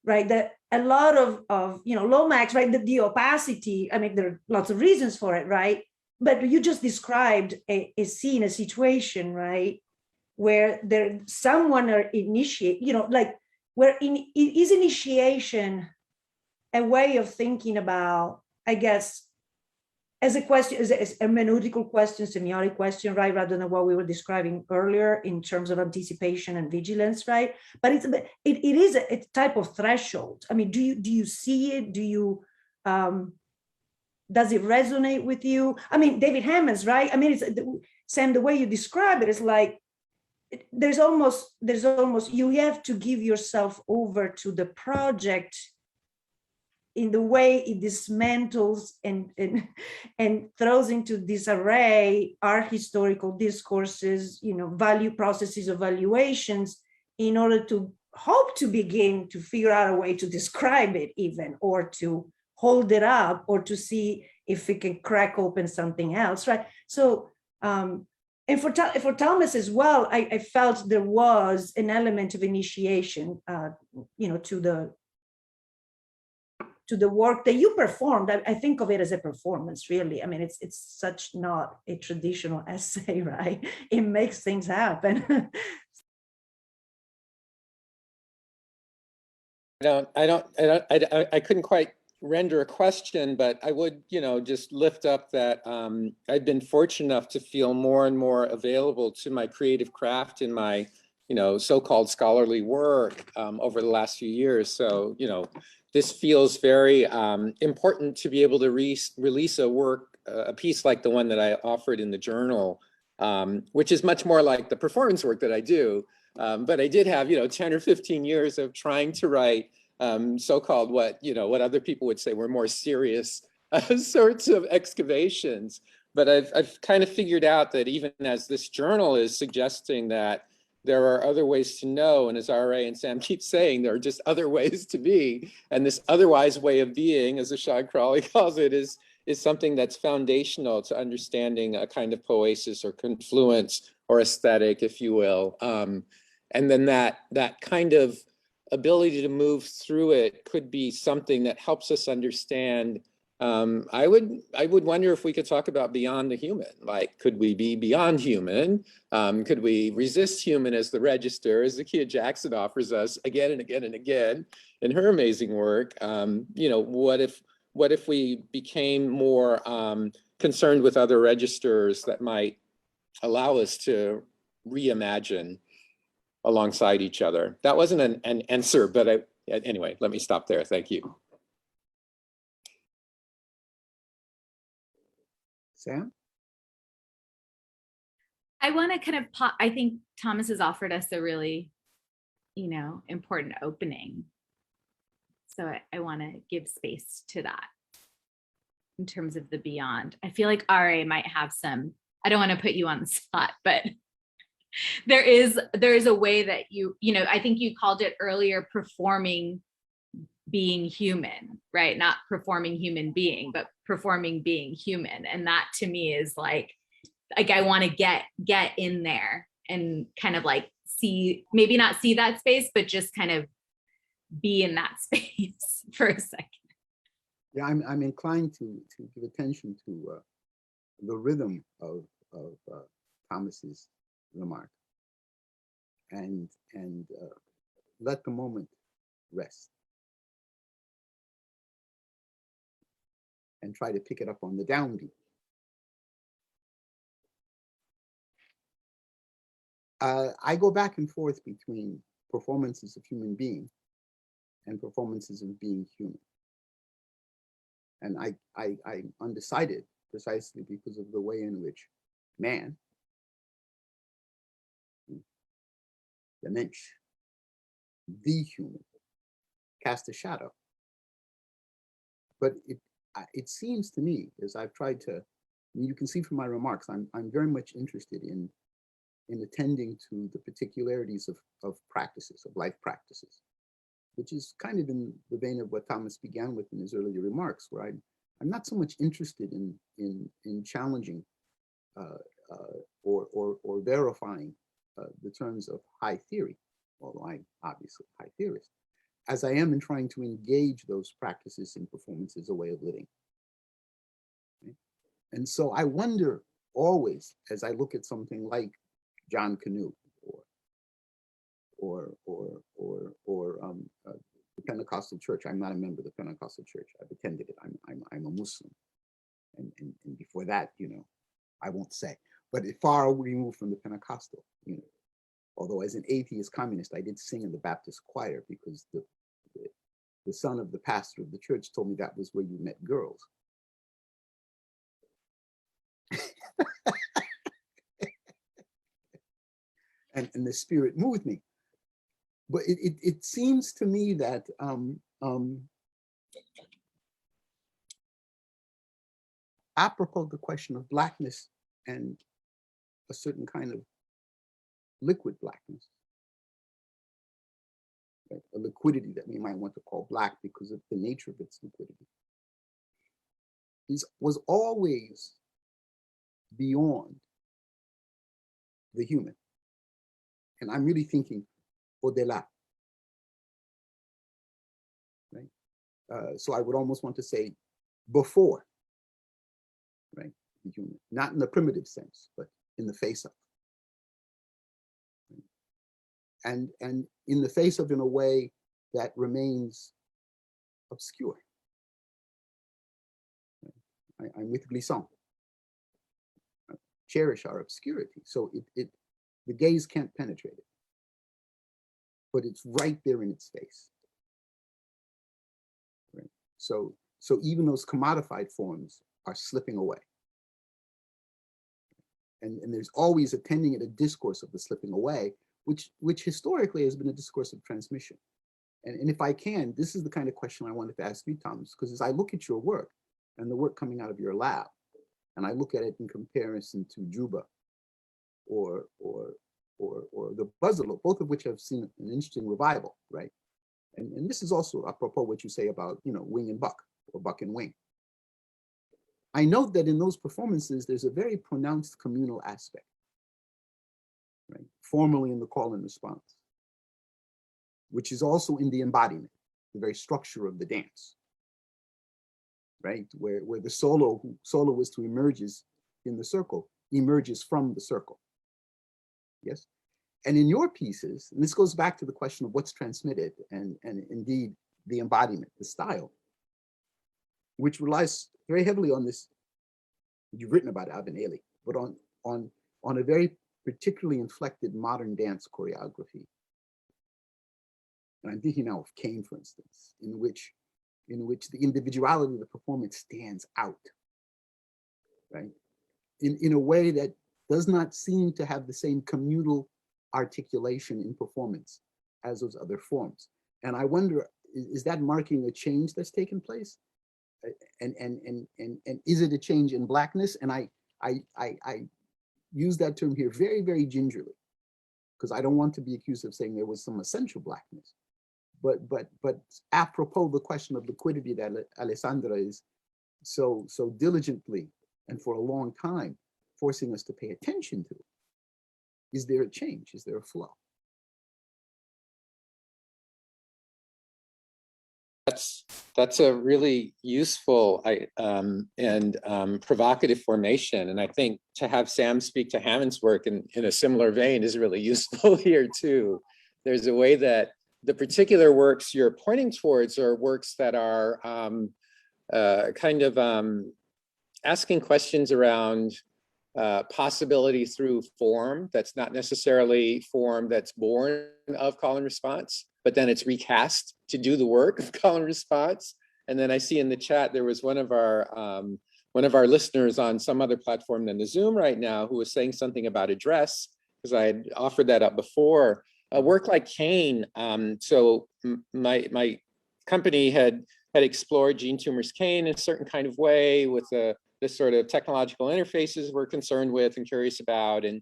right? That a lot of Lomax, right? The opacity, I mean, there are lots of reasons for it, right? But you just described a scene, a situation, right? Where someone are initiate, where is initiation a way of thinking about, I guess, as a question, as a hermeneutical question, semiotic question, right? Rather than what we were describing earlier in terms of anticipation and vigilance, right? But it is a type of threshold. I mean, do you see it? Do you, does it resonate with you? I mean, David Hammond's, right? I mean, Sam, the way you describe it is like, there's almost, you have to give yourself over to the project in the way it dismantles and throws into disarray art historical discourses, value processes, evaluations, in order to hope to begin to figure out a way to describe it even, or to hold it up, or to see if it can crack open something else, right? So, and for Thomas as well, I felt there was an element of initiation, to the work that you performed. I think of it as a performance, really. I mean, it's such not a traditional essay, right? It makes things happen. I couldn't quite render a question, but I would, just lift up that I've been fortunate enough to feel more and more available to my creative craft in my, so-called scholarly work over the last few years. So, this feels very important to be able to release a piece like the one that I offered in the journal, which is much more like the performance work that I do. But I did have, 10 or 15 years of trying to write so-called what other people would say were more serious sorts of excavations. But I've kind of figured out that even as this journal is suggesting that there are other ways to know, and as RA and Sam keep saying, there are just other ways to be, and this otherwise way of being, as Ashad Crawley calls it, is something that's foundational to understanding a kind of poiesis or confluence or aesthetic, if you will. And then that kind of ability to move through it could be something that helps us understand I would wonder if we could talk about beyond the human. Like, could we be beyond human? Could we resist human as the register, as Zakiya Jackson offers us again and again and again in her amazing work? You know, what if we became more concerned with other registers that might allow us to reimagine alongside each other? That wasn't an answer, but anyway, let me stop there. Thank you. Sam? I want to kind of I think Thomas has offered us a really, important opening. So I want to give space to that in terms of the beyond. I feel like RA might have some, I don't want to put you on the spot, but there is a way that I think you called it earlier, performing being human, right? Not performing human being, but performing being human. And that to me is like I want to get in there and kind of like maybe not see that space, but just kind of be in that space for a second. Yeah, I'm inclined to give attention to the rhythm of Thomas's remark, and let the moment rest, and try to pick it up on the downbeat. I go back and forth between performances of human being and performances of being human. And I'm undecided precisely because of the way in which man, the Mensch, the human, cast a shadow. But it seems to me, as I've tried to, you can see from my remarks, I'm very much interested in attending to the particularities of practices, of life practices, which is kind of in the vein of what Thomas began with in his earlier remarks, where I'm not so much interested in challenging or verifying the terms of high theory, although I'm obviously a high theorist, as I am in trying to engage those practices and performances as a way of living. Okay? And so I wonder always, as I look at something like John Canute or the Pentecostal Church. I'm not a member of the Pentecostal Church. I've attended it. I'm a Muslim, and before that, I won't say. But far removed from the Pentecostal, Although as an atheist communist, I did sing in the Baptist choir because the son of the pastor of the church told me that was where you met girls. And the spirit moved me. But it seems to me that apropos the question of Blackness and a certain kind of liquid Blackness, right? A liquidity that we might want to call Black because of the nature of its liquidity, was always beyond the human. And I'm really thinking au-delà, right? So I would almost want to say before, right? The human, not in the primitive sense, but in the face of. Right? And in the face of in a way that remains obscure. Right? I'm with Glissant. Cherish our obscurity. So the gaze can't penetrate it, but it's right there in its face. Right? So even those commodified forms are slipping away. And there's always attending it a discourse of the slipping away, which historically has been a discourse of transmission. And if I can, this is the kind of question I wanted to ask you, Thomas, because as I look at your work and the work coming out of your lab, and I look at it in comparison to Juba or the Buzzalo, both of which have seen an interesting revival, right? And this is also apropos what you say about, Wing and Buck, or Buck and Wing. I note that in those performances, there's a very pronounced communal aspect, right? Formally in the call and response, which is also in the embodiment, the very structure of the dance. right? Where the soloist who emerges in the circle emerges from the circle. Yes. And in your pieces, and this goes back to the question of what's transmitted and indeed the embodiment, the style, which relies very heavily on this. You've written about Abeneli, but on a very particularly inflected modern dance choreography. And I'm thinking now of Kane, for instance, in which the individuality of the performance stands out, right? In a way that does not seem to have the same communal articulation in performance as those other forms. And I wonder, is that marking a change that's taken place? And is it a change in Blackness? And I use that term here very, very gingerly, because I don't want to be accused of saying there was some essential Blackness. But apropos the question of liquidity that Alessandra is so diligently and for a long time forcing us to pay attention to, is there a change? Is there a flow? That's a really useful and provocative formation. And I think to have Sam speak to Hammond's work in a similar vein is really useful here too. There's a way that the particular works you're pointing towards are works that are asking questions around possibility through form that's not necessarily form that's born of call and response, but then it's recast to do the work of call and response. And then I see in the chat, there was one of our listeners on some other platform than the Zoom right now who was saying something about address, because I had offered that up before. A work like Kane, so my company had explored Gene Toomer's Kane in a certain kind of way with the sort of technological interfaces we're concerned with and curious about. And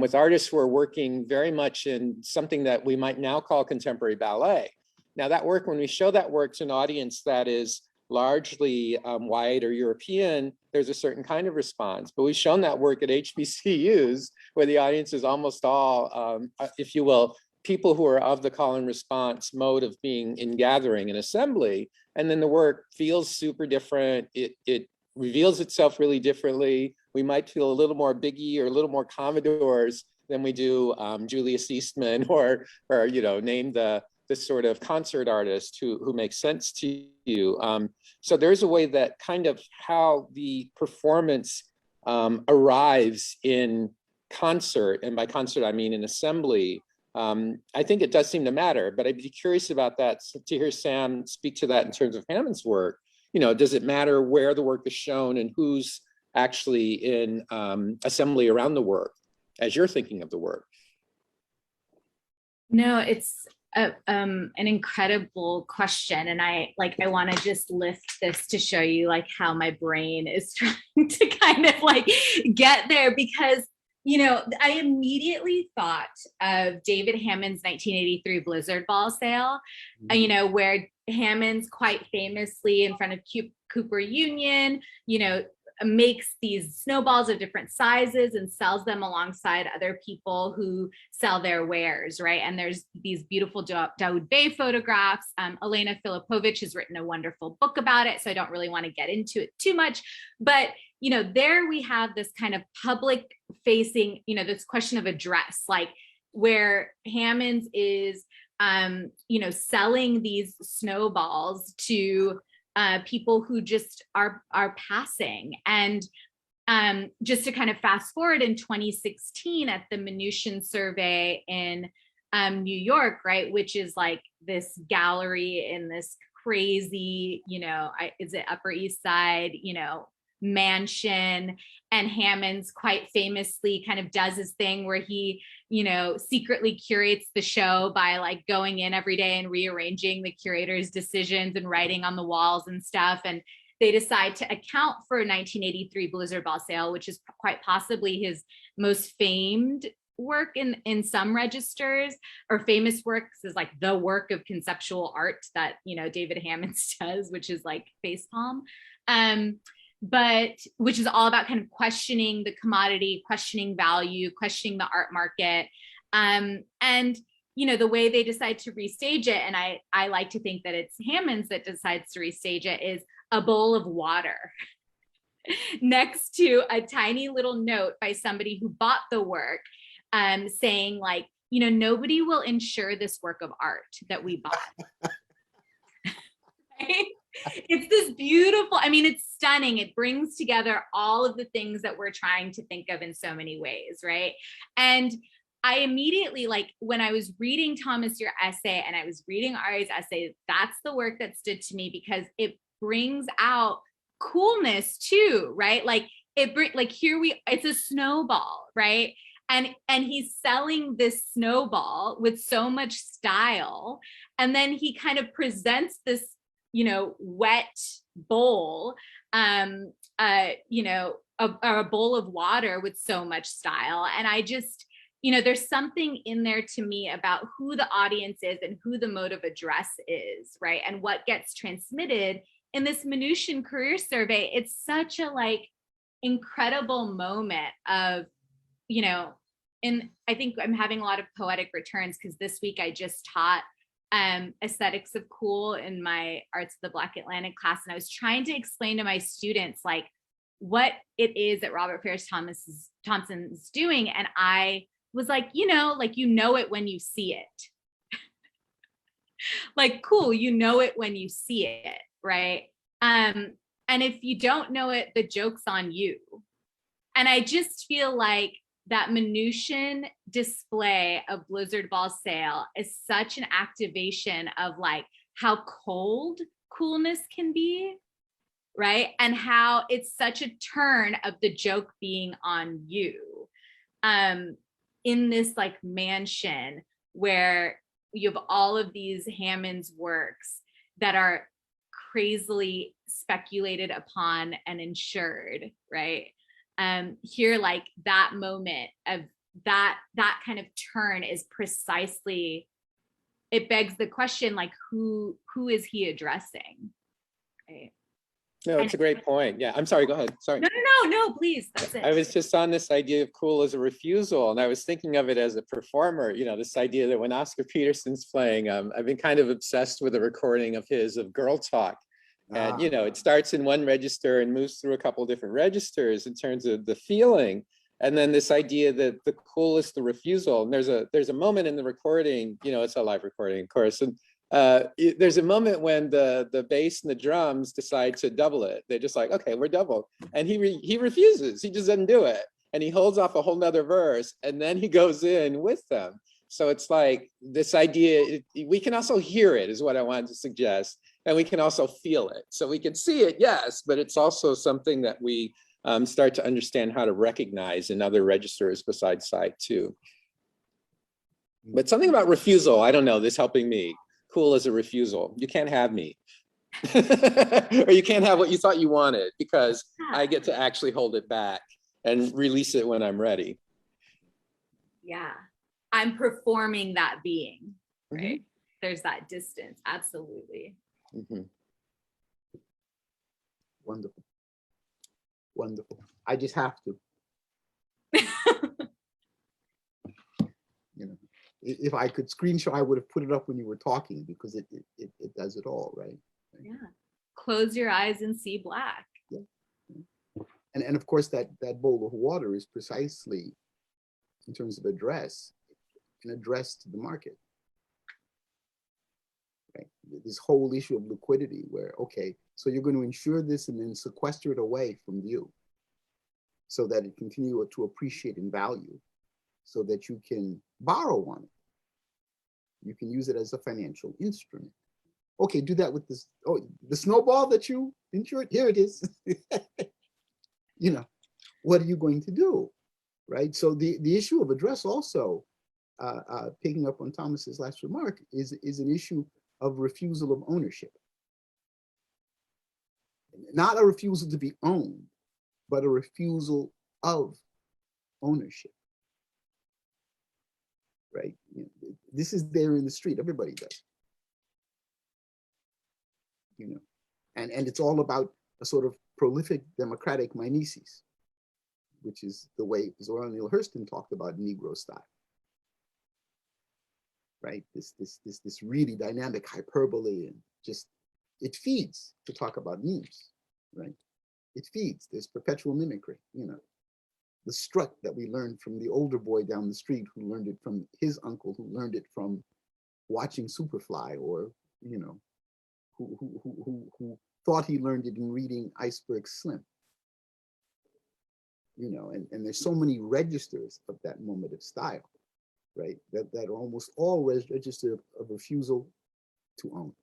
with artists who are working very much in something that we might now call contemporary ballet. Now that work, when we show that work to an audience that is largely white or European, there's a certain kind of response. But we've shown that work at HBCUs where the audience is almost all, if you will, people who are of the call and response mode of being in gathering and assembly. And then the work feels super different. It reveals itself really differently. We might feel a little more Biggie or a little more Commodores than we do Julius Eastman or name the sort of concert artist who makes sense to you. So there's a way that kind of how the performance arrives in concert, and by concert I mean in assembly, I think it does seem to matter, but I'd be curious about that, to hear Sam speak to that in terms of Hammond's work. Does it matter where the work is shown and who's actually in assembly around the work as you're thinking of the work? No, it's an incredible question. And I want to just lift this to show you how my brain is trying to kind of get there, because I immediately thought of David Hammond's 1983 Blizzard Ball sale, where Hammond's quite famously in front of Cooper Union, makes these snowballs of different sizes and sells them alongside other people who sell their wares, right? And there's these beautiful Daoud Bey photographs. Elena Filipovich has written a wonderful book about it, so I don't really want to get into it too much. But, there we have this kind of public facing, this question of address, where Hammond's is, selling these snowballs to people who just are passing. And just to kind of fast forward, in 2016 at the Minution survey in New York, right, which is this gallery in this crazy, is it Upper East Side, mansion, and Hammond's quite famously kind of does his thing where he secretly curates the show by going in every day and rearranging the curator's decisions and writing on the walls and stuff. And they decide to account for 1983 Blizzard Ball sale, which is quite possibly his most famed work in some registers, or famous works is the work of conceptual art that David Hammond does, which is facepalm. But which is all about kind of questioning the commodity, questioning value, questioning the art market. And, the way they decide to restage it, and I like to think that it's Hammond's that decides to restage it, is a bowl of water next to a tiny little note by somebody who bought the work, saying like, you know, nobody will insure this work of art that we bought. Right? It's this beautiful, I mean, it's stunning. It brings together all of the things that we're trying to think of in so many ways, right? And I immediately, like, when I was reading, Thomas, your essay, and I was reading Ari's essay, that's the work that stood to me, because it brings out coolness too, right? Like it's a snowball, right? And he's selling this snowball with so much style, and then he kind of presents this, you know, wet bowl, you know, a bowl of water with so much style. And I just, you know, there's something in there to me about who the audience is and who the mode of address is, right? And what gets transmitted in this Minution career survey. It's such a like incredible moment of, you know, and I think I'm having a lot of poetic returns, because this week I just taught aesthetics of cool in my Arts of the Black Atlantic class, and I was trying to explain to my students like what it is that Robert Farris Thompson is doing, and I was like, you know it when you see it. Like, cool, you know it when you see it, right? And if you don't know it, the joke's on you. And I just feel like that Minution display of Blizzard Ball Sail is such an activation of like how cold coolness can be, right? And how it's such a turn of the joke being on you. In this like mansion where you have all of these Hammond's works that are crazily speculated upon and insured, right? Here, like that moment of that kind of turn is precisely, it begs the question, like who is he addressing, right? No, it's a great point. Yeah, I'm sorry, go ahead. Sorry. No, please. That's it. I was just on this idea of cool as a refusal, and I was thinking of it as a performer, you know, this idea that when Oscar Peterson's playing, I've been kind of obsessed with a recording of his of Girl Talk. And, you know, it starts in one register and moves through a couple of different registers in terms of the feeling. And then this idea that the cool is the refusal. And there's a moment in the recording, you know, it's a live recording, of course. And there's a moment when the bass and the drums decide to double it. They're just like, okay, we're double. And he refuses, he just doesn't do it. And he holds off a whole nother verse, and then he goes in with them. So it's like this idea, we can also hear it, is what I wanted to suggest. And we can also feel it. So we can see it, yes, but it's also something that we start to understand how to recognize in other registers besides sight too. But something about refusal, I don't know, this helping me. Cool as a refusal. You can't have me. Or you can't have what you thought you wanted, because I get to actually hold it back and release it when I'm ready. Yeah, I'm performing that being, right? Mm-hmm. There's that distance, absolutely. Mm-hmm. Wonderful. Wonderful. I just have to. You know, if I could screenshot, I would have put it up when you were talking, because it does it all, right? Yeah. Close your eyes and see black. Yeah. And of course that bowl of water is precisely, in terms of address, an address to the market. Right? This whole issue of liquidity, where, okay, so you're going to insure this and then sequester it away from view so that it continue to appreciate in value, so that you can borrow on it. You can use it as a financial instrument. Okay, do that with this. Oh, the snowball that you insured, here it is. You know, what are you going to do, right? So the issue of address also, picking up on Thomas's last remark, is an issue of refusal of ownership. Not a refusal to be owned, but a refusal of ownership, right? You know, this is there in the street, everybody does. You know, and it's all about a sort of prolific democratic mimesis, which is the way Zora Neale Hurston talked about Negro style, right? This really dynamic hyperbole and just it feeds to talk about memes, right? It feeds, there's perpetual mimicry, you know. The strut that we learned from the older boy down the street who learned it from his uncle, who learned it from watching Superfly, or, you know, who thought he learned it in reading Iceberg Slim. You know, and there's so many registers of that moment of style, right? That are almost all register of refusal to own.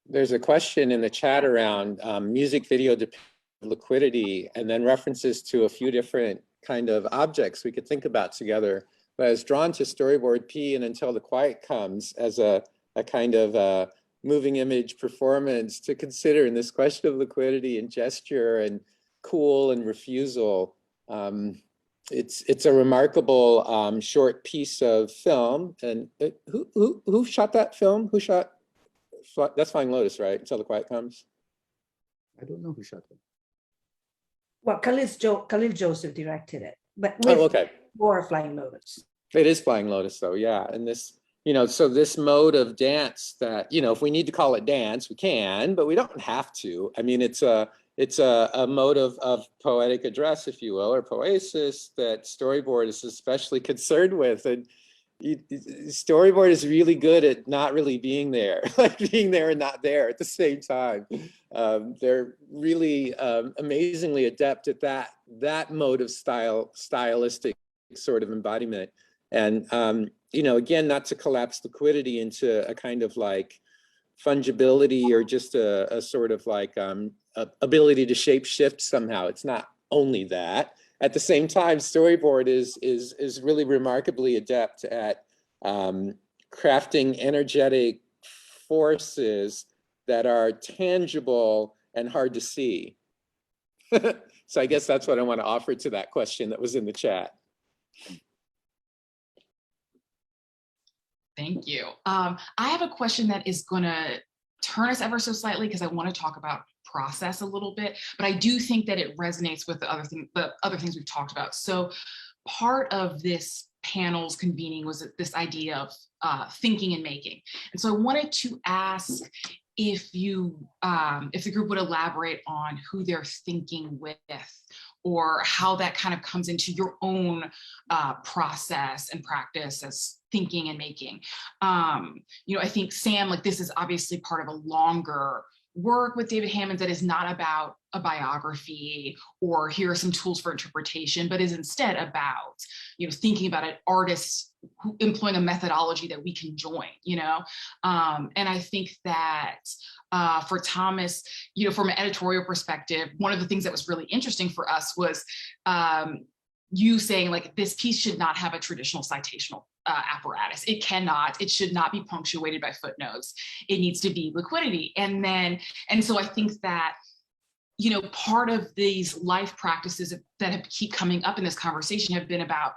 There's a question in the chat around music video liquidity, and then references to a few different kind of objects we could think about together. But I was drawn to storyboard P and Until the Quiet Comes as a kind of moving image performance to consider in this question of liquidity and gesture and cool and refusal. It's a remarkable short piece of film. And who shot that film? Who shot? That's Flying Lotus, right? Until the Quiet Comes. I don't know who shot that. Well, Khalil Joseph directed it, but with okay. more Flying Lotus. It is Flying Lotus, though, yeah. And this, you know, so this mode of dance that, you know, if we need to call it dance, we can, but we don't have to. I mean, it's a mode of poetic address, if you will, or poesis that storyboard is especially concerned with. And storyboard is really good at not really being there, like being there and not there at the same time. They're really amazingly adept at that mode of stylistic sort of embodiment. And you know, again, not to collapse liquidity into a kind of like fungibility or just a sort of like ability to shape shift somehow. It's not only that. At the same time, storyboard is really remarkably adept at crafting energetic forces that are tangible and hard to see. So I guess that's what I want to offer to that question that was in the chat. Thank you. I have a question that is going to turn us ever so slightly because I want to talk about process a little bit, but I do think that it resonates with the other things we've talked about. So part of this panel's convening was this idea of thinking and making. And so I wanted to ask if the group would elaborate on who they're thinking with, or how that kind of comes into your own process and practice as thinking and making. You know, I think Sam, like this is obviously part of a longer work with David Hammons that is not about a biography or here are some tools for interpretation, but is instead about, you know, thinking about an artist who employing a methodology that we can join, you know? And I think that for Thomas, you know, from an editorial perspective, one of the things that was really interesting for us was you saying like, this piece should not have a traditional citational apparatus. It should not be punctuated by footnotes. It needs to be liquidity. And so I think that, you know, part of these life practices that have keep coming up in this conversation have been about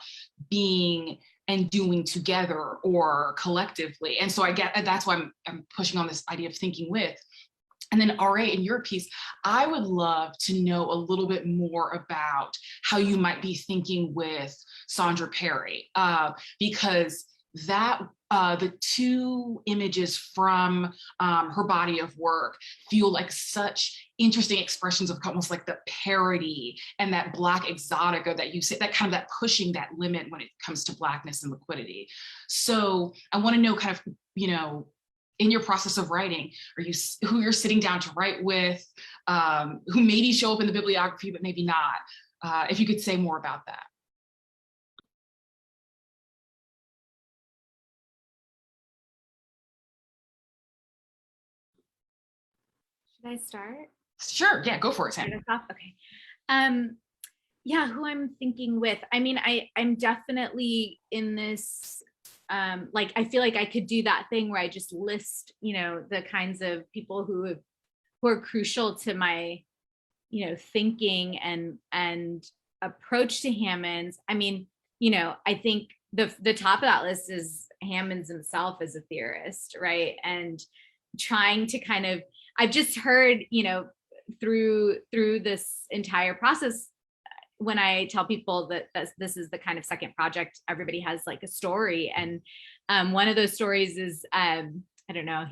being and doing together or collectively. And so I get, that's why I'm pushing on this idea of thinking with. And then RA, in your piece, I would love to know a little bit more about how you might be thinking with Sandra Perry, because that the two images from her body of work feel like such interesting expressions of almost like the parody and that Black exotica that you say, that kind of that pushing that limit when it comes to Blackness and liquidity. So I want to know kind of, you know, in your process of writing, who you're sitting down to write with, who maybe show up in the bibliography, but maybe not. If you could say more about that. Should I start? Sure, yeah, go for it, Sam. Okay. Yeah, who I'm thinking with. I mean, I'm definitely in this, like, I feel like I could do that thing where I just list, you know, the kinds of people who are crucial to my, you know, thinking and approach to Hammons. I mean, you know, I think the top of that list is Hammons himself as a theorist, right? And trying to kind of, I've just heard, you know, through this entire process, when I tell people that this is the kind of second project, everybody has like a story. And one of those stories is, I don't know,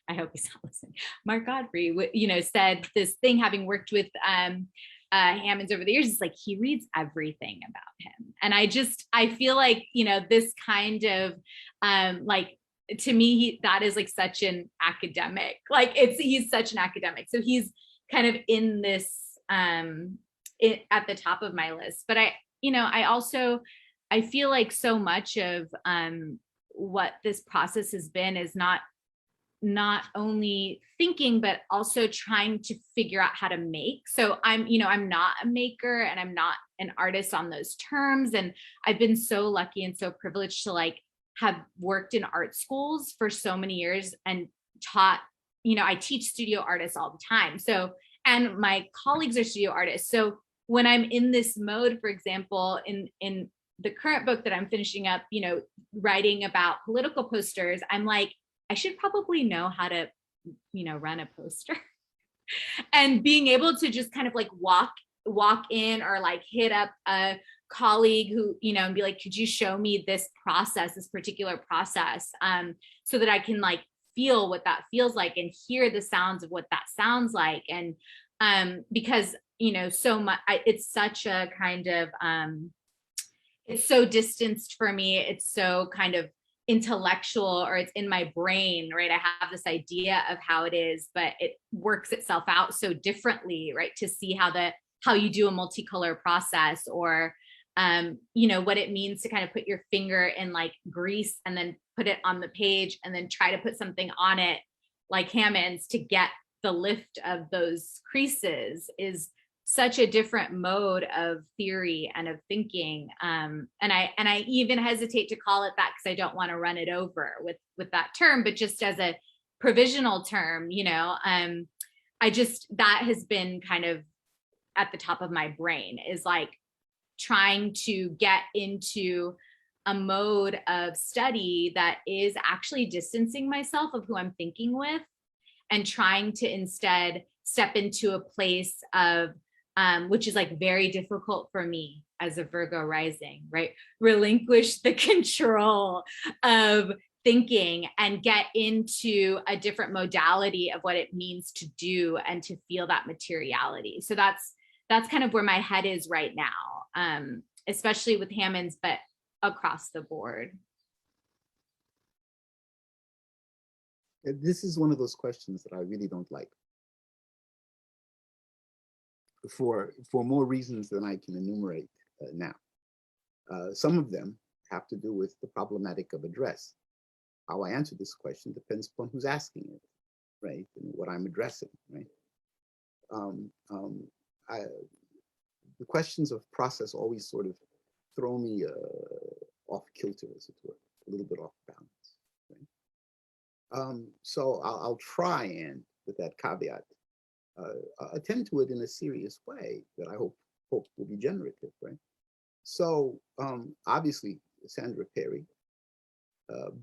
I hope he's not listening. Mark Godfrey, said this thing, having worked with Hammonds over the years, it's like, he reads everything about him. And I feel like, this kind of like, to me, that is like such an academic, like he's such an academic. So he's kind of in this, at the top of my list. But I feel like so much of what this process has been is not only thinking, but also trying to figure out how to make. So I'm not a maker and I'm not an artist on those terms. And I've been so lucky and so privileged to like have worked in art schools for so many years and taught, I teach studio artists all the time. So, and my colleagues are studio artists. So when I'm in this mode, for example, in the current book that I'm finishing up, writing about political posters, I'm like, I should probably know how to, run a poster. And being able to just kind of like walk in or like hit up a colleague who, and be like, could you show me this particular process, so that I can like feel what that feels like and hear the sounds of what that sounds like. And because, so much, it's such a kind of, it's so distanced for me. It's so kind of intellectual, or it's in my brain, right? I have this idea of how it is, but it works itself out so differently, right? To see how you do a multicolor process, or what it means to kind of put your finger in like grease and then put it on the page and then try to put something on it like Hammond's to get the lift of those creases is such a different mode of theory and of thinking. And I even hesitate to call it that because I don't want to run it over with that term, but just as a provisional term, that has been kind of at the top of my brain, is like trying to get into a mode of study that is actually distancing myself of who I'm thinking with, and trying to instead step into a place of, which is like very difficult for me as a Virgo rising, right? Relinquish the control of thinking and get into a different modality of what it means to do and to feel that materiality. So that's kind of where my head is right now, especially with Hammond's, but across the board. This is one of those questions that I really don't like, for more reasons than I can enumerate now. Some of them have to do with the problematic of address. How I answer this question depends upon who's asking it, right? And what I'm addressing, right? The questions of process always sort of throw me off kilter, as it were, a little bit off balance, right? So I'll try and, with that caveat, attend to it in a serious way that I hope will be generative, right? So obviously Sandra Perry,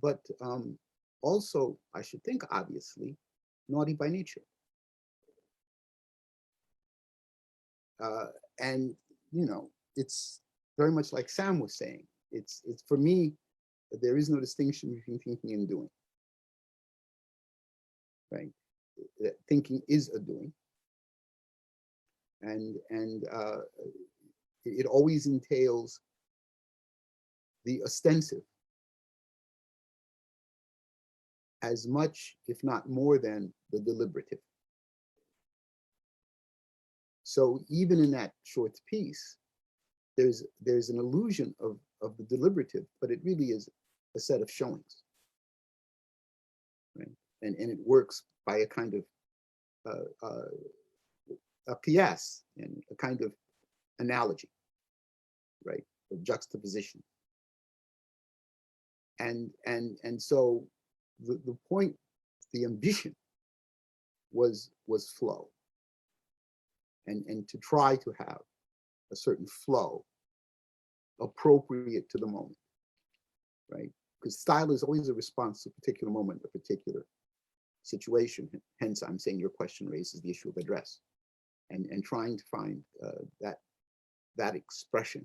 but also I should think obviously Naughty by Nature. And it's very much like Sam was saying. It's for me, there is no distinction between thinking and doing, right? Thinking is a doing, and it always entails the ostensive as much, if not more than, the deliberative. So even in that short piece, there's an illusion of the deliberative, but it really is a set of showings, right? And it works by a kind of a PS and a kind of analogy, right, of juxtaposition. And so the point, the ambition was flow, and to try to have a certain flow appropriate to the moment, right? Because style is always a response to a particular moment, a particular situation. Hence, I'm saying your question raises the issue of address, and trying to find that that expression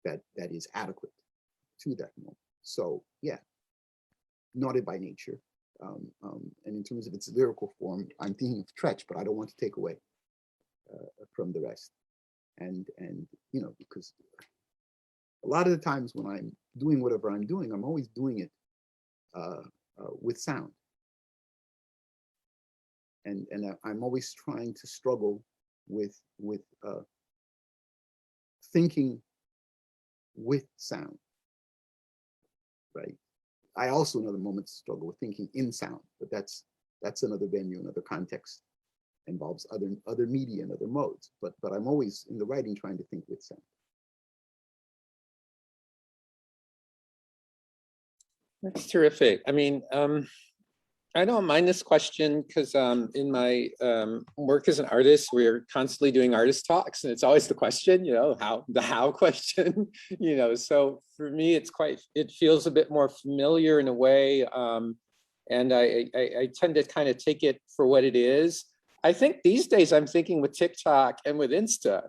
that is adequate to that moment. So yeah, naughty by nature. And in terms of its lyrical form, I'm thinking of Tretch, but I don't want to take away from the rest. And you know, because a lot of the times when I'm doing whatever I'm doing, I'm always doing it with sound. And I'm always trying to struggle with thinking with sound, right? I also in other moments struggle with thinking in sound, but that's another venue, another context, involves other media and other modes. But I'm always in the writing trying to think with sound. That's terrific. I mean, I don't mind this question because in my work as an artist, we're constantly doing artist talks, and it's always the question, you know, the how question, you know. So for me, it feels a bit more familiar in a way, and I tend to kind of take it for what it is. I think these days I'm thinking with TikTok and with Insta.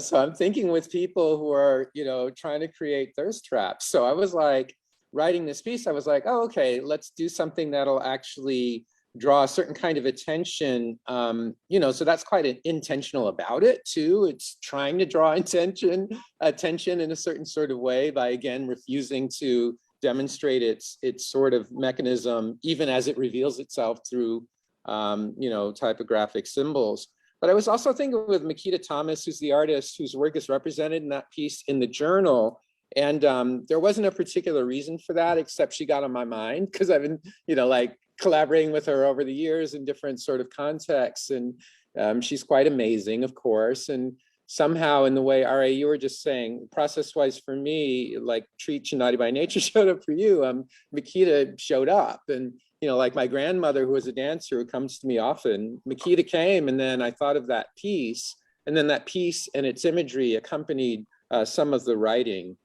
So I'm thinking with people who are, you know, trying to create thirst traps. So I was like, writing this piece, I was like, oh, okay, let's do something that'll actually draw a certain kind of attention. You know, so that's quite intentional about it too. It's trying to draw attention in a certain sort of way by, again, refusing to demonstrate its sort of mechanism, even as it reveals itself through, you know, typographic symbols. But I was also thinking with Makita Thomas, who's the artist whose work is represented in that piece in the journal. And there wasn't a particular reason for that, except she got on my mind because I've been, you know, like collaborating with her over the years in different sort of contexts. And she's quite amazing, of course. And somehow in the way, RA, you were just saying, process-wise for me, like Treach and Naughty by Nature showed up for you, Makita showed up. And, you know, like my grandmother, who was a dancer who comes to me often, Makita came, and then I thought of that piece. And then that piece and its imagery accompanied some of the writing.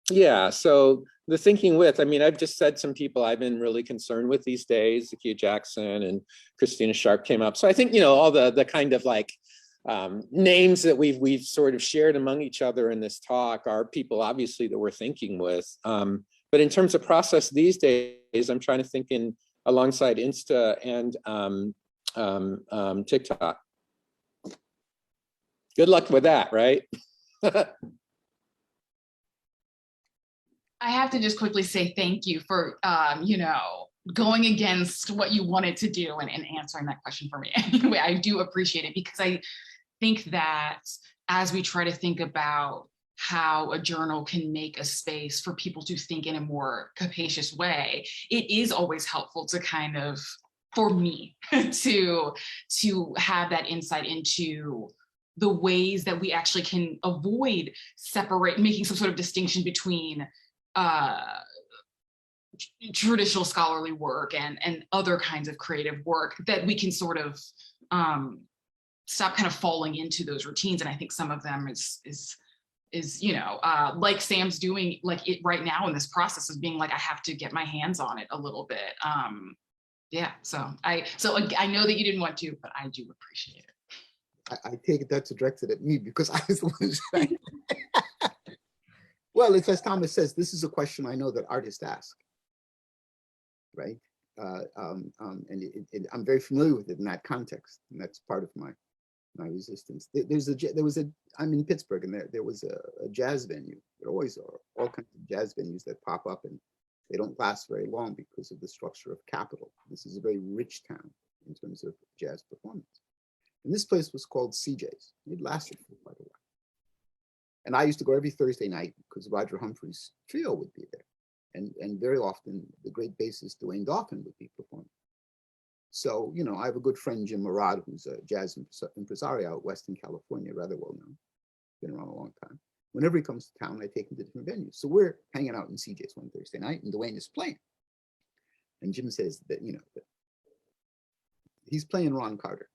Yeah, so the thinking with, I mean, I've just said some people I've been really concerned with these days, Zakiya Jackson and Christina Sharp came up. So I think, you know, all the kind of like names that we've sort of shared among each other in this talk are people obviously that we're thinking with. But in terms of process these days, I'm trying to think in alongside Insta and TikTok. Good luck with that, right? I have to just quickly say thank you for, you know, going against what you wanted to do and answering that question for me. Anyway, I do appreciate it because I think that as we try to think about how a journal can make a space for people to think in a more capacious way, it is always helpful to kind of, for me, to have that insight into the ways that we actually can avoid making some sort of distinction between traditional scholarly work and other kinds of creative work, that we can sort of stop kind of falling into those routines. And I think some of them is you know, like Sam's doing, like it right now in this process of being like, I have to get my hands on it a little bit. Yeah, so I know that you didn't want to, but I do appreciate it. I take it that's directed at me because I was the one saying. Well, it's as Thomas says, this is a question I know that artists ask, right? And I'm very familiar with it in that context, and that's part of my resistance. I'm in Pittsburgh, and there was a jazz venue. There always are all kinds of jazz venues that pop up, and they don't last very long because of the structure of capital. This is a very rich town in terms of jazz performance. And this place was called CJ's. It lasted for quite a while. And I used to go every Thursday night because Roger Humphrey's trio would be there. And very often the great bassist Dwayne Dauphin would be performing. So, you know, I have a good friend, Jim Murad, who's a jazz impresario out west in California, rather well known, been around a long time. Whenever he comes to town, I take him to different venues. So we're hanging out in CJ's one Thursday night, and Dwayne is playing. And Jim says that, you know, that he's playing Ron Carter.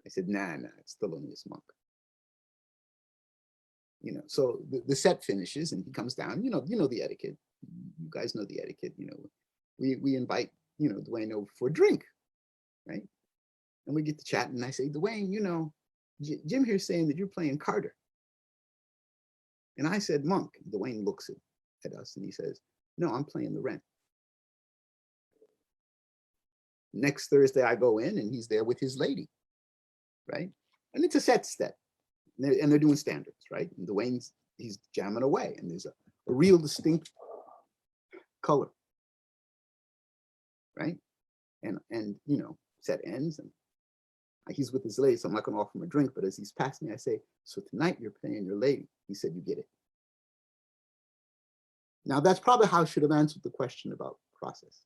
I said, nah, it's Thelonious Monk. You know, so the set finishes and he comes down, you know the etiquette. You guys know the etiquette, you know. We invite, you know, Dwayne over for a drink, right? And we get to chatting, and I say, Dwayne, you know, Jim here's saying that you're playing Carter. And I said, Monk. Dwayne looks at us and he says, no, I'm playing the Wren. Next Thursday, I go in and he's there with his lady, right? And it's a set step. And they're doing standards, right? And Dwayne's, he's jamming away, and there's a real distinct color, right? And you know, set ends, and he's with his lady, so I'm not gonna offer him a drink, but as he's passing me, I say, so tonight you're playing your lady. He said, you get it. Now that's probably how I should have answered the question about process,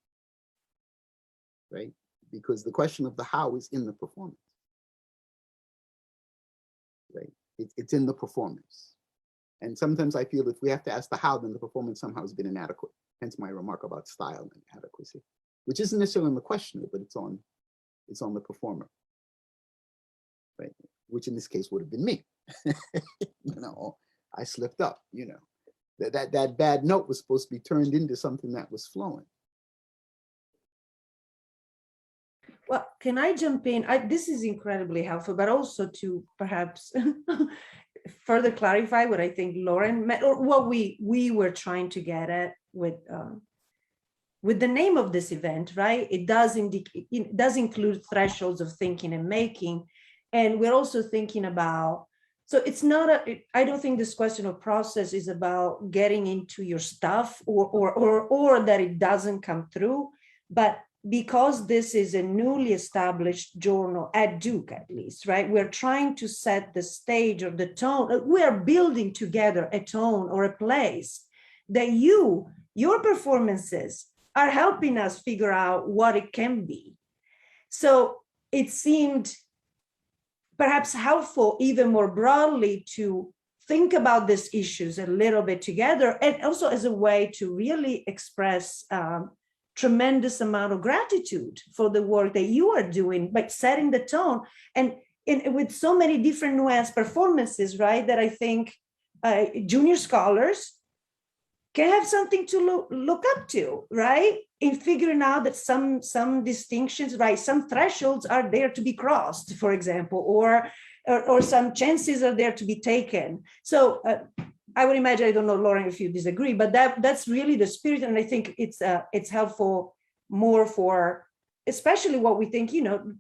right? Because the question of the how is in the performance, right? It's in the performance. And sometimes I feel if we have to ask the how, then the performance somehow has been inadequate. Hence my remark about style and adequacy, which isn't necessarily on the questioner, but it's on the performer, right? Which in this case would have been me. You know, I slipped up, you know. That bad note was supposed to be turned into something that was flowing. Well, can I jump in? This is incredibly helpful, but also to perhaps further clarify what I think Lauren meant, or what we were trying to get at with the name of this event, right? It does include thresholds of thinking and making, and we're also thinking about. So it's not I don't think this question of process is about getting into your stuff or that it doesn't come through, but because this is a newly established journal at Duke, at least, right? We're trying to set the stage or the tone. We are building together a tone or a place that your performances are helping us figure out what it can be. So it seemed perhaps helpful even more broadly to think about these issues a little bit together, and also as a way to really express tremendous amount of gratitude for the work that you are doing, like setting the tone, and with so many different nuanced performances, right? That I think junior scholars can have something to look up to, right? In figuring out that some distinctions, right? Some thresholds are there to be crossed, for example, or some chances are there to be taken. So I would imagine, I don't know, Lauren, if you disagree, but that's really the spirit. And I think it's helpful more for, especially what we think, you know,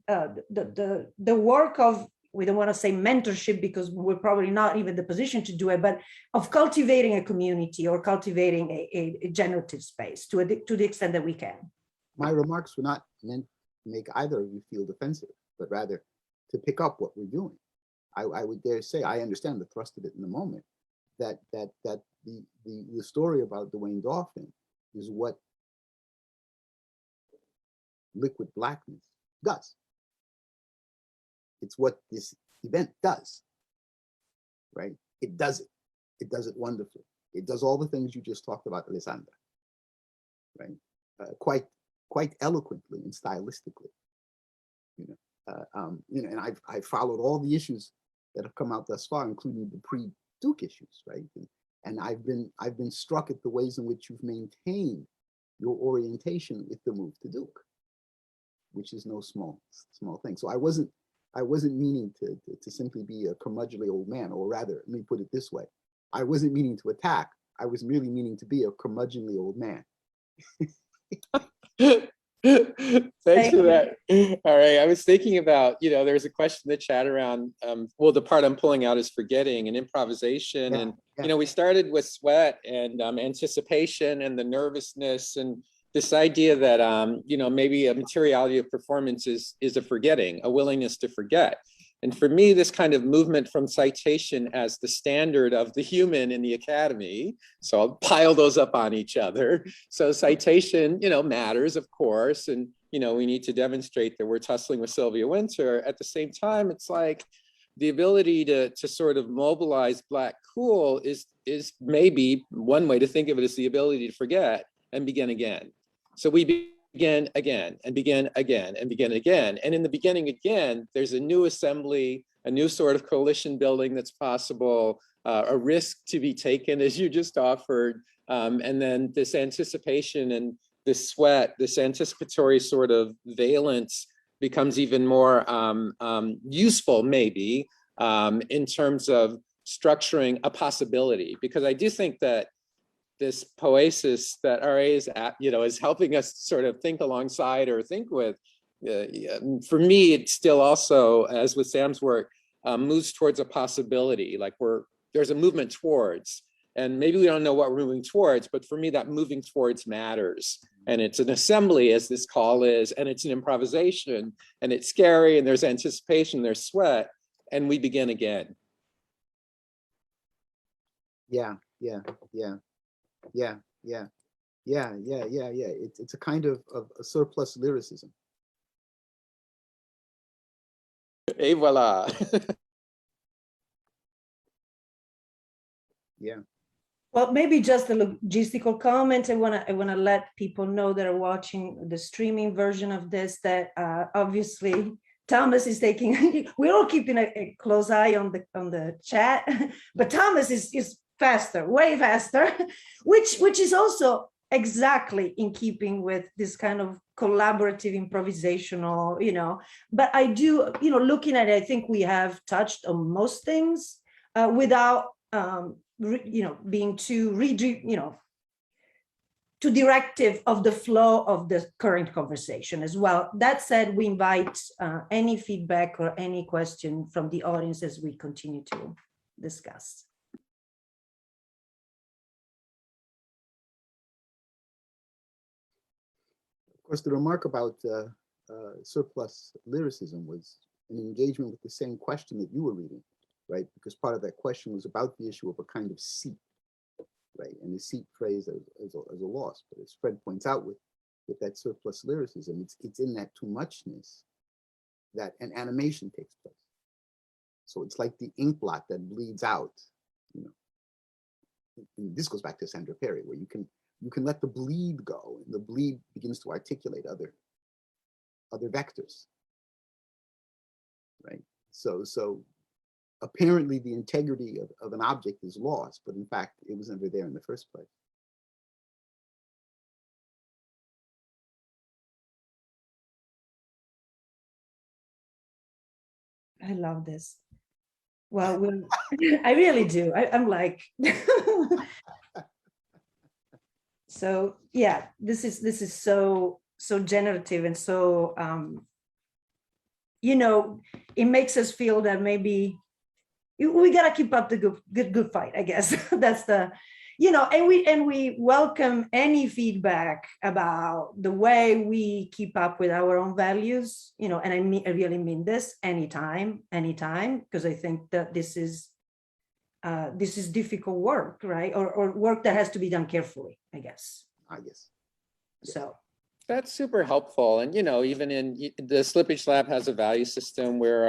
the work of, we don't want to say mentorship because we're probably not even the position to do it, but of cultivating a community or cultivating a generative space to the extent that we can. My remarks were not meant to make either of you feel defensive, but rather to pick up what we're doing. I would dare say, I understand the thrust of it in the moment, that the story about Dwayne Dolphin is what liquid blackness does. It's what this event does, right? It does it. It does it wonderfully. It does all the things you just talked about, Alessandra, right? Quite eloquently and stylistically, you know. And I've followed all the issues that have come out thus far, including the pre-Duke issues, right? And I've been struck at the ways in which you've maintained your orientation with the move to Duke, which is no small thing. So I wasn't meaning to simply be a curmudgeonly old man, or rather, let me put it this way. I wasn't meaning to attack. I was merely meaning to be a curmudgeonly old man. Thanks for that. All right. I was thinking about, you know, there's a question in the chat around, well, the part I'm pulling out is forgetting and improvisation. And, you know, we started with sweat and anticipation and the nervousness and this idea that, you know, maybe a materiality of performance is a forgetting, a willingness to forget. And for me, this kind of movement from citation as the standard of the human in the academy, so I'll pile those up on each other. So citation, you know, matters, of course. And, you know, we need to demonstrate that we're tussling with Sylvia Wynter. At the same time, it's like the ability to sort of mobilize Black cool is maybe one way to think of it, is the ability to forget and begin again. So we begin again and begin again and begin again. And in the beginning again, there's a new assembly, a new sort of coalition building that's possible, a risk to be taken, as you just offered. And then this anticipation and this sweat, this anticipatory sort of valence becomes even more useful, maybe, in terms of structuring a possibility. Because I do think that this poesis that RA is at, is helping us sort of think alongside or think with. For me, it still also, as with Sam's work, moves towards a possibility. Like there's a movement towards, and maybe we don't know what we're moving towards, but for me, that moving towards matters. And it's an assembly, as this call is, and it's an improvisation, and it's scary, and there's anticipation, there's sweat, and we begin again. Yeah. It's a kind of a surplus lyricism. Et voila. Yeah. Well, maybe just a logistical comment. I wanna let people know that are watching the streaming version of this that obviously Thomas is taking. We're all keeping a close eye on the chat, but Thomas is faster, way faster, which is also exactly in keeping with this kind of collaborative improvisational, but I do, looking at it, I think we have touched on most things without, being too too directive of the flow of the current conversation as well. That said, we invite any feedback or any question from the audience as we continue to discuss. Of course, the remark about surplus lyricism was an engagement with the same question that you were reading, right? Because part of that question was about the issue of a kind of seat, right? And the seat phrase as a loss. But as Fred points out with that surplus lyricism, it's in that too muchness that an animation takes place. So it's like the ink blot that bleeds out, And this goes back to Sandra Perry, where you can let the bleed go, and the bleed begins to articulate other vectors, right? So apparently the integrity of an object is lost, but in fact, it was never there in the first place. I love this. Well, I really do. I'm like, so yeah, this is so generative and so, it makes us feel that maybe we gotta keep up the good fight, I guess. That's the, and we welcome any feedback about the way we keep up with our own values, and I really mean this anytime, because I think that this is difficult work, right? Or work that has to be done carefully, I guess. Yes. So. That's super helpful. And, even in the Slippage Lab has a value system where,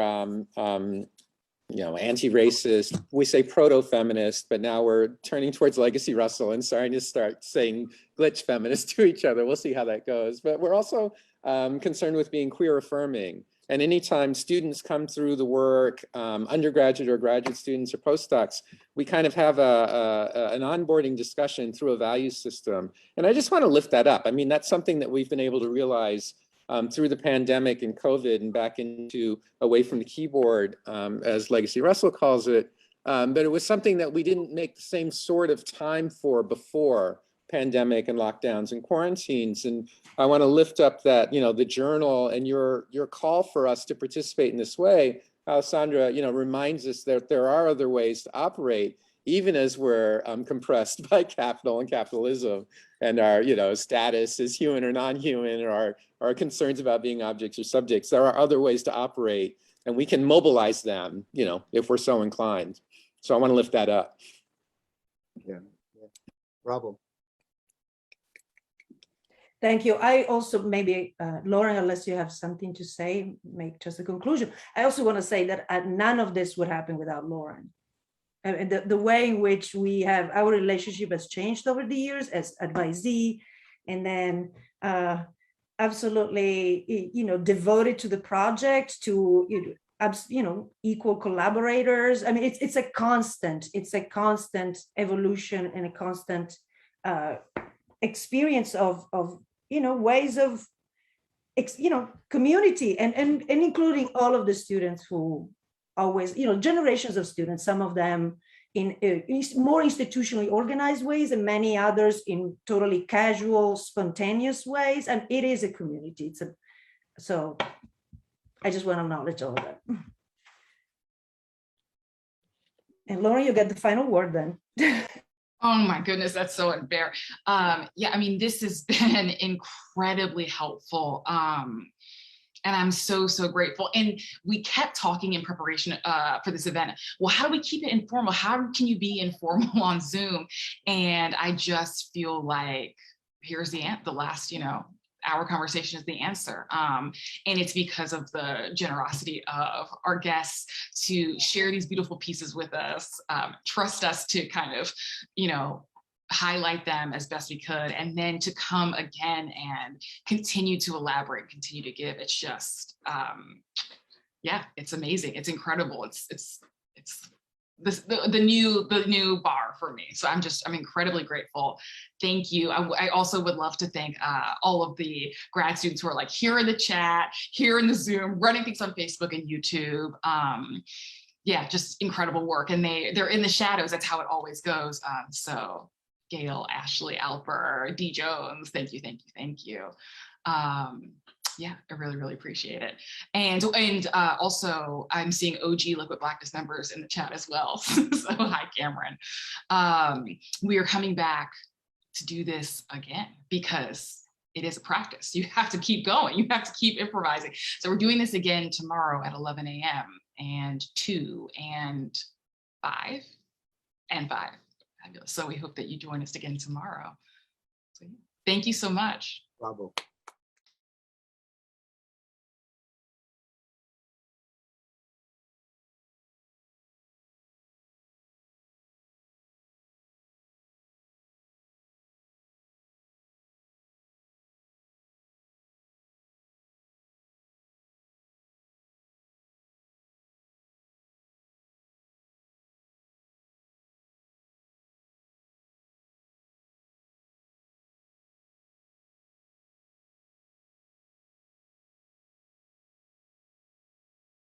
anti-racist, we say proto-feminist, but now we're turning towards Legacy Russell and starting to start saying glitch feminist to each other. We'll see how that goes. But we're also concerned with being queer affirming. And anytime students come through the work, undergraduate or graduate students or postdocs, we kind of have an onboarding discussion through a value system. And I just want to lift that up. I mean, that's something that we've been able to realize through the pandemic and COVID and back into away from the keyboard, as Legacy Russell calls it. But it was something that we didn't make the same sort of time for before pandemic and lockdowns and quarantines. And I want to lift up that, the journal and your call for us to participate in this way. Alessandra, reminds us that there are other ways to operate, even as we're compressed by capital and capitalism and our, status as human or non-human, or our concerns about being objects or subjects. There are other ways to operate, and we can mobilize them, if we're so inclined. So I want to lift that up. Yeah. Bravo. Thank you. I also maybe, Lauren, unless you have something to say, make just a conclusion. I also want to say that none of this would happen without Lauren. And the way in which we have, our relationship has changed over the years as advisee, and then absolutely, devoted to the project, to, equal collaborators. I mean, it's a constant evolution and a constant experience of ways of community and including all of the students who always, generations of students, some of them in more institutionally organized ways and many others in totally casual, spontaneous ways. And it is a community. So I just want to acknowledge all of that. And Lauren, you get the final word then. Oh my goodness, that's so unfair. Yeah, I mean, this has been incredibly helpful. And I'm so, so grateful. And we kept talking in preparation for this event. Well, how do we keep it informal? How can you be informal on Zoom? And I just feel like here's the last, our conversation is the answer. And it's because of the generosity of our guests to share these beautiful pieces with us, trust us to kind of, highlight them as best we could, and then to come again and continue to elaborate, continue to give. It's just, yeah, it's amazing. It's incredible. It's the new bar for me. So I'm incredibly grateful. Thank you. I also would love to thank all of the grad students who are like here in the chat, here in the Zoom, running things on Facebook and YouTube. Yeah, just incredible work. And they're in the shadows. That's how it always goes. So Gail, Ashley, Alper, D. Jones, thank you. Yeah, I really, really appreciate it. And also I'm seeing OG Liquid Blackness members in the chat as well. So hi, Cameron. We are coming back to do this again because it is a practice. You have to keep going. You have to keep improvising. So we're doing this again tomorrow at 11 a.m. and 2 and 5 and 5. Fabulous. So we hope that you join us again tomorrow. So, thank you so much. Bravo.